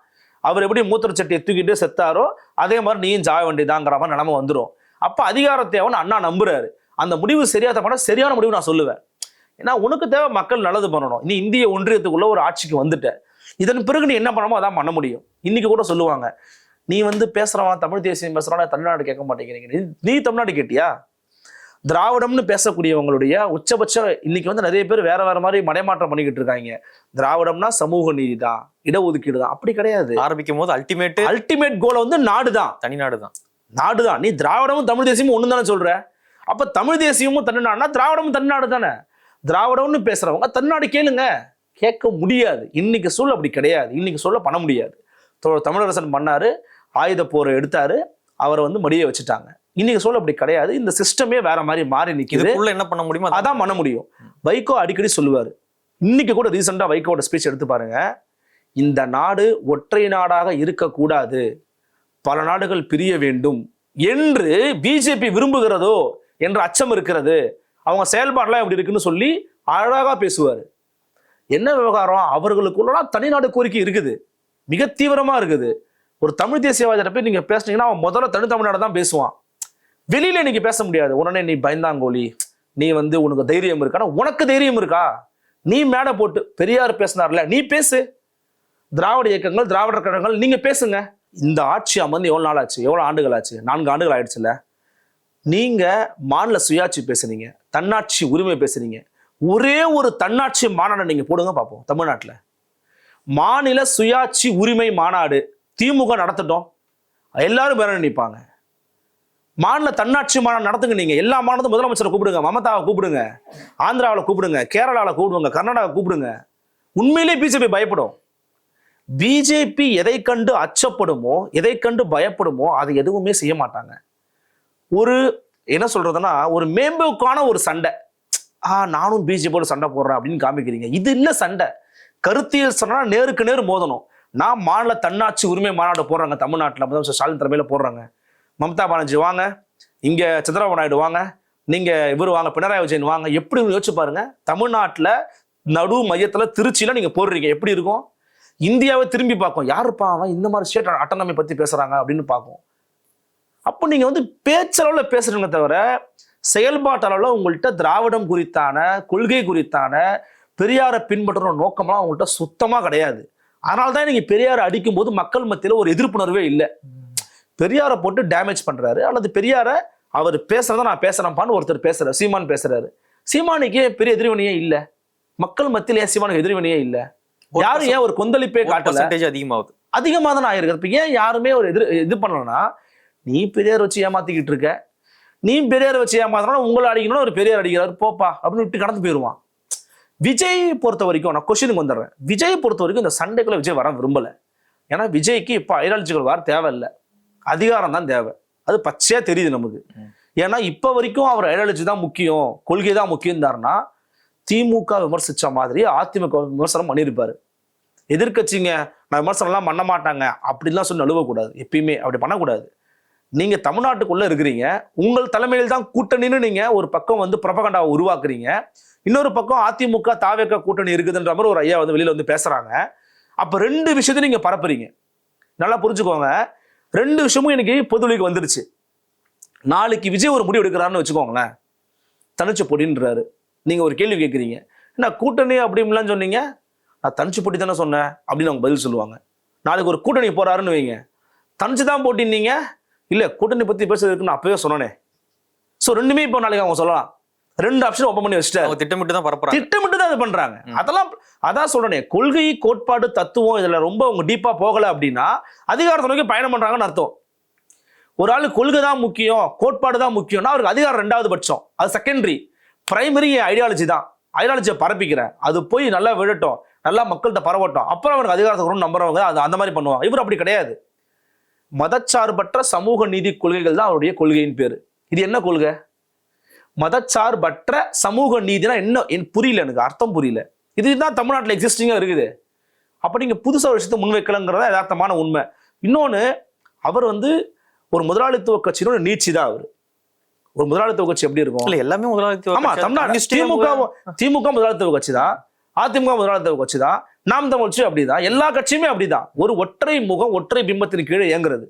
அவர் எப்படி மூத்திர சட்டியை தூக்கிட்டு செத்தாரோ அதே மாதிரி நீயும் சாக வேண்டியதாங்கிற மாதிரி நிலைமை வந்துடும். அப்ப அதிகார தேவைன்னு அண்ணா நம்புறாரு. அந்த முடிவு சரியா தப்பான சரியான முடிவு நான் சொல்லுவேன். ஏன்னா உனக்கு தேவை மக்கள் நல்லது பண்ணணும். நீ இந்திய ஒன்றியத்துக்குள்ள ஒரு ஆட்சிக்கு வந்துட்ட, இதன் பிறகு நீ என்ன பண்ணணுமோ அதான் பண்ண முடியும். இன்னைக்கு கூட சொல்லுவாங்க, நீ வந்து பேசுறவன் தமிழ் தேசியம் பேசுறவன் தமிழ்நாடு கேட்க மாட்டேங்கிறீங்க. நீ தமிழ்நாடு கேட்டியா? திராவிடம்னு பேசக்கூடியவங்களுடைய உச்சபட்சம் இன்னைக்கு வந்து நிறைய பேர் வேற வேற மாதிரி மடைமாற்றம் பண்ணிக்கிட்டு இருக்காங்க. திராவிடம்னா சமூக நீதி தான், இடஒதுக்கீடு தான். அப்படி கிடையாது. ஆரம்பிக்கும் போது அல்டிமேட் கோல் வந்து நாடுதான், தனிநாடுதான். நாடுதான். நீ திராவிடமும் தமிழ் தேசியமும் ஒண்ணு தானே சொல்ற. அப்ப தமிழ் தேசியமும் தனிநாடுனா திராவிடமும் தனிநாடு தானே. திராவிடம்னு பேசுறவங்க தனிநாடு கேளுங்க, கேட்க முடியாது. இன்னைக்கு சொல்ல அப்படி கிடையாது. இன்னைக்கு சொல்ல பண்ண முடியாது. தமிழரசன் பண்ணாரு, ஆயுத போரை எடுத்தாரு, அவரை வந்து மடியை வச்சுட்டாங்க. இன்னைக்கு சொல்ல அப்படி கிடையாது. இந்த சிஸ்டமே வேற மாதிரி மாறி நிக்குது. என்ன பண்ண முடியுமோ அதான் பண்ண முடியும். வைகோ அடிக்கடி சொல்லுவாரு, இன்னைக்கு கூட ரீசெண்டா வைகோட ஸ்பீச் எடுத்து பாருங்க, இந்த நாடு ஒற்றை நாடாக இருக்கக்கூடாது, பல நாடுகள் பிரிய வேண்டும் என்று பிஜேபி விரும்புகிறதோ என்ற அச்சம் இருக்கிறது, அவங்க செயல்பாடுலாம் எப்படி இருக்குன்னு சொல்லி அழகா பேசுவாரு. என்ன விவகாரம், அவர்களுக்குள்ள தனிநாடு கோரிக்கை இருக்குது, மிக தீவிரமா இருக்குது. ஒரு தமிழ் தேசியவாதியை போய் நீங்க பேசுனீங்கன்னா அவன் முதல்ல தமிழ்நாடு தான் பேசுவான். வெளியில நீங்க பேச முடியாது. உடனே நீ பயந்தாங்கோலி, நீ வந்து உனக்கு தைரியம் இருக்கா? உனக்கு தைரியம் இருக்கா? நீ மேடை போட்டு பெரியார் பேசினார்ல, நீ பேசு. திராவிட இயக்கங்கள், திராவிடர் கழகங்கள், நீங்க பேசுங்க. இந்த ஆட்சி அமர்ந்து எவ்வளவு நாள் ஆச்சு, எவ்வளவு ஆண்டுகள் ஆச்சு? 4 ஆண்டுகள் ஆயிடுச்சுல. நீங்க மாநில சுயாட்சி பேசுனீங்க, தன்னாட்சி உரிமை பேசுறீங்க. ஒரே ஒரு தன்னாட்சி மாநாடு நீங்க போடுங்க பார்ப்போம். தமிழ்நாட்டில் மாநில சுயாட்சி உரிமை மாநாடு திமுக நடத்தட்டும், எல்லாரும் பேர நினைப்பாங்க. மாநில தன்னாட்சி மாநாடு நடத்துங்க. நீங்க எல்லா மாநிலத்தும் முதலமைச்சரை கூப்பிடுங்க, மமதாவை கூப்பிடுங்க, ஆந்திராவில் கூப்பிடுங்க, கேரளாவில் கூப்பிடுங்க, கர்நாடகா கூப்பிடுங்க. உண்மையிலே பிஜேபி பயப்படும். பிஜேபி எதை கண்டு அச்சப்படுமோ, எதை கண்டு பயப்படுமோ அதை எதுவுமே செய்ய மாட்டாங்க. ஒரு என்ன சொல்றதுன்னா, ஒரு மேம்போக்கான ஒரு சண்டை, நானும் பிஜேபியோட சண்டை போடுறேன் அப்படின்னு காமிக்கிறீங்க. இது இல்ல சண்டை. கருத்தியல் சொன்னா நேருக்கு நேர் மோதணும். நான் மாநில தன்னாட்சி உரிமை மாநாடு போடுறாங்க தமிழ்நாட்டில், முதலமைச்சர் ஸ்டாலின் தலைமையில் போடுறாங்க. மம்தா பானர்ஜி வாங்க, இங்க சந்திரபாபு நாயுடு வாங்க, நீங்க இவர் வாங்க, பினராயி விஜயன் வாங்க. எப்படி யோசிச்சு பாருங்க, தமிழ்நாட்டில் நடு மையத்துல திருச்சியில நீங்க போடுறீங்க, எப்படி இருக்கும்? இந்தியாவை திரும்பி பார்க்கும், யாருப்பா அவன் இந்த மாதிரி ஸ்டேட் அட்டானமி பத்தி பேசுறாங்க அப்படின்னு பார்க்கும். அப்போ நீங்க வந்து பேச்சளவுல பேசுறீங்க தவிர செயல்பாட்டளவில் உங்கள்கிட்ட திராவிடம் குறித்தான கொள்கை குறித்தான பெரியாரை பின்பற்றுற நோக்கம்லாம் உங்கள்கிட்ட சுத்தமா கிடையாது. அதனால்தான் நீங்க பெரியாரை அடிக்கும் போது மக்கள் மத்தியில ஒரு எதிர்ப்புணர்வே இல்லை. பெரியாரை போட்டு டேமேஜ் பண்றாரு, அல்லது பெரியாரை அவர் பேசுறத நான் பேசுறேன்பான்னு ஒருத்தர் பேசுறாரு, சீமான் பேசுறாரு. சீமானுக்கு பெரிய எதிர்வினையே இல்லை, மக்கள் மத்தியில ஏன் சீமானுக்கு எதிர்வினையே இல்லை? யாரும் ஏன் ஒரு கொந்தளிப்பே காட்டல? அதிகமாக தான் ஆயிருக்கு. இப்ப ஏன் யாருமே ஒரு இது பண்ணலன்னா, நீ பெரியார் வச்சு ஏமாத்திக்கிட்டு இருக்க, நீ பெரியார் வச்சு ஏமாத்தினா உங்களை அடிக்கணும், ஒரு பெரியார் அடிக்கிறாரு போப்பா அப்படின்னு விட்டு கடந்து போயிடுவான். விஜய் பொறுத்த வரைக்கும் நான் கொஸ்டினுக்கு வந்துடுறேன். விஜய் பொறுத்த வரைக்கும் இந்த சண்டைக்குள்ள விஜய் வர விரும்பல. ஏன்னா விஜய்க்கு இப்போ ஐடியாலஜிகள் வர தேவையில்லை, அதிகாரம் தான் தேவை. அது பச்சையா தெரியுது நமக்கு. ஏன்னா இப்ப வரைக்கும் அவர் ஐடியாலஜி தான் முக்கியம், கொள்கை தான் முக்கியம் தாருன்னா, திமுக விமர்சிச்ச மாதிரி அதிமுக விமர்சனம் பண்ணியிருப்பாரு. எதிர்கட்சிங்க நான் விமர்சனம் எல்லாம் பண்ண மாட்டாங்க அப்படிலாம் சொல்லி நழுவக்கூடாது, எப்பயுமே அப்படி பண்ணக்கூடாது. நீங்க தமிழ்நாட்டுக்குள்ள இருக்கிறீங்க, உங்கள் தலைமையில் தான் கூட்டணின்னு நீங்க ஒரு பக்கம் வந்து புரபகண்டாவை உருவாக்குறீங்க, இன்னொரு பக்கம் அதிமுக தாவேக கூட்டணி இருக்குதுன்ற மாதிரி ஒரு ஐயா வந்து வெளியில வந்து பேசுறாங்க. அப்ப ரெண்டு விஷயத்தையும் நீங்க பரப்புறீங்க. நல்லா புரிஞ்சுக்கோங்க, ரெண்டு விஷயமும் இன்னைக்கு பொதுவெளிக்கு வந்துருச்சு. நாளைக்கு விஜய் ஒரு முடிவு எடுக்கிறாருன்னு வச்சுக்கோங்களேன், தனிச்சு போட்டின்றாரு. நீங்க ஒரு கேள்வி கேட்குறீங்க, என்ன கூட்டணி அப்படின்லாம் சொன்னீங்க, நான் தனிச்சு போட்டி தானே சொன்னேன் அப்படின்னு அவங்க பதில் சொல்லுவாங்க. நாளைக்கு ஒரு கூட்டணி போறாருன்னு வைங்க, தனிச்சு தான் போட்டின்னீங்க, இல்ல கூட்டணி பத்தி பேசுறதுக்கு நான் அப்பவே சொன்னேனே. ஸோ ரெண்டுமே இப்போ நாளைக்கு அவங்க சொல்லலாம், ரெண்டு ஆப்ஷன் ஓப்பன் பண்ணி வச்சுட்டாங்க, திட்டமிட்டு தான் பரப்புறாங்க, திட்டமிட்டு தான் அது பண்றாங்க. அதெல்லாம் அதான் சொல்றேனே, கொள்கை கோட்பாடு தத்துவம் இதுல ரொம்ப அவங்க டீப்பா போகல அப்படின்னா அதிகாரத்தை நோக்கி பயணம் பண்றாங்கன்னு அர்த்தம். ஒரு ஆளு கொள்கை தான் முக்கியம், கோட்பாடு தான் முக்கியம்னா அவருக்கு அதிகாரம் ரெண்டாவது பட்சம், அது செகண்டரி. பிரைமரி ஐடியாலஜி தான், ஐடியாலஜியை பரப்பிக்கிறேன், அது போய் நல்லா விழட்டும், நல்லா மக்கள்கிட்ட பரவட்டும், அப்புறம் அவருக்கு அதிகாரத்தை நம்புறவங்க அது அந்த மாதிரி பண்ணுவாங்க. இவர் அப்படி கிடையாது. மதச்சார்பற்ற சமூக நீதி கொள்கைகள் தான் அவருடைய கொள்கையின் பேரு. இது என்ன கொள்கை? மதச்சார்பற்ற சமூக நீதினா என்ன புரியல, எனக்கு அர்த்தம் புரியல. இதுதான் தமிழ்நாட்டில் எக்ஸிஸ்டிங்கா இருக்குது. அப்ப நீங்க புதுசா ஒரு விஷயத்தை முன்வைக்கலங்கிறத யதார்த்தமான உண்மை. இன்னொன்னு, அவர் வந்து ஒரு முதலாளித்துவ கட்சியோட நீட்சி தான். அவர் ஒரு முதலாளித்துவ கட்சி எப்படி இருக்கும்? இல்ல எல்லாமே முதலாளித்துவ. ஆமா, தமிழ்நாடு திமுக முதலாளித்துவ கட்சி தான், அதிமுக முதலாளித்துவ கட்சி தான், நாம் தமிழ் கட்சி அப்படிதான், எல்லா கட்சியுமே அப்படிதான். ஒரு ஒற்றை முகம் ஒற்றை பிம்பத்தின் கீழே இயங்குறது,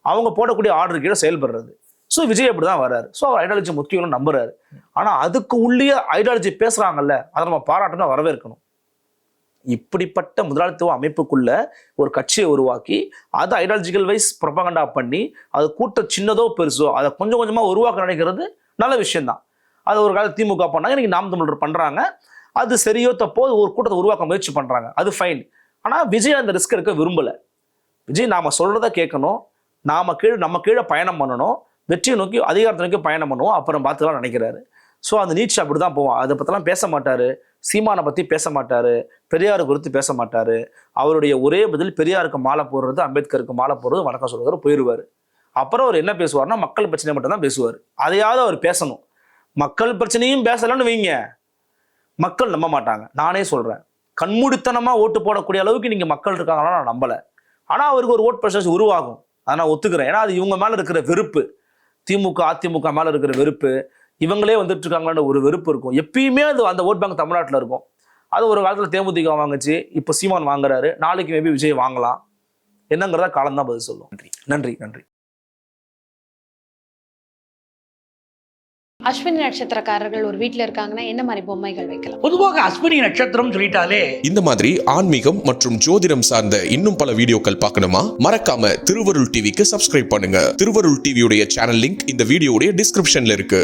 அவங்க போடக்கூடிய ஆர்டர் கீழே செயல்படுறது. ஸோ விஜய் அப்படிதான் வர்றாரு. ஸோ அவர் ஐடியாலஜி முக்கியம்னு நம்புறாரு. ஆனா அதுக்கு உள்ளே ஐடியாலஜி பேசுறாங்கல்ல, அதை நம்ம பாராட்டணும், வரவேற்கணும். இப்படிப்பட்ட முதலாளித்துவ அமைப்புக்குள்ள ஒரு கட்சியை உருவாக்கி அதை ஐடியாலஜிக்கல் வைஸ் ப்ரொபகண்டா பண்ணி அது கூட்டம் சின்னதோ பெருசோ அதை கொஞ்சம் கொஞ்சமா உருவாக்க நினைக்கிறது நல்ல விஷயம்தான். அது ஒரு காலத்தில் திமுக பண்ணாங்க, இன்னைக்கு நாம் தமிழர் பண்றாங்க. அது சரியோ தப்போ ஒரு கூட்டத்தை உருவாக்க முயற்சி பண்றாங்க, அது ஃபைன். ஆனா விஜய் அந்த ரிஸ்க் எடுக்க விரும்பல. விஜய் நாம சொல்றதை கேட்கணும், நம்ம கீழே பயணம் பண்ணணும், வெற்றியை நோக்கி அதிகாரத்தை நோக்கி பயணம் பண்ணுவோம், அப்புறம் பார்த்துக்கலாம் நினைக்கிறாரு. ஸோ அந்த நீட்சி அப்படிதான் போவான். அதை பற்றிலாம் பேச மாட்டாரு, சீமானை பத்தி பேச மாட்டாரு, பெரியாரு குறித்து பேச மாட்டாரு. அவருடைய ஒரே பதில் பெரியாருக்கு மாலை போடுறது, அம்பேத்கருக்கு மாலை போடுறது, வணக்கம் சொல்றது, போயிடுவாரு. அப்புறம் அவர் என்ன பேசுவார்னா மக்கள் பிரச்சனை மட்டும் தான் பேசுவார். அதையாவது அவர் பேசணும். மக்கள் பிரச்சனையும் பேசலன்னு வைங்க, மக்கள் நம்ப மாட்டாங்க. நானே சொல்றேன், கண்மூடித்தனமா ஓட்டு போடக்கூடிய அளவுக்கு நீங்க மக்கள் இருக்காங்கன்னா நான் நம்பல. ஆனா அவருக்கு ஒரு ஓட் பர்சன்டேஜ் உருவாகும், அதை நான் ஒத்துக்கிறேன். ஏன்னா அது இவங்க மேல இருக்கிற வெறுப்பு, திமுக அதிமுக மேல இருக்கிற வெறுப்பு, இவங்களே வந்துட்டு இருக்காங்கன்ற ஒரு வெறுப்பு இருக்கும். எப்பயுமே அது அந்த ஓட் பேங்க் தமிழ்நாட்டில் இருக்கும். அது ஒரு காலத்துல தேமுதிக வாங்குச்சு, இப்போ சீமான் வாங்குறாரு, நாளைக்கு மேபி விஜய் வாங்கலாம். என்னங்கிறத காலம் தான் பதில் சொல்லும். நன்றி நன்றி. அஸ்வினி நட்சத்திரக்காரர்கள் ஒரு வீட்டில் இருக்காங்கன்னா என்ன மாதிரி பொம்மைகள் வைக்கலாம்? பொதுவாக அஸ்வினி நட்சத்திரம் சொல்லிட்டாலே இந்த மாதிரி ஆன்மீகம் மற்றும் ஜோதிடம் சார்ந்த இன்னும் பல வீடியோக்கள் பார்க்கணுமா? மறக்காம திருவருள் டிவிக்கு சப்ஸ்கிரைப் பண்ணுங்க. திருவருள் டிவியுடைய சேனல் லிங்க் இந்த வீடியோடைய டிஸ்கிரிப்ஷன்ல இருக்கு.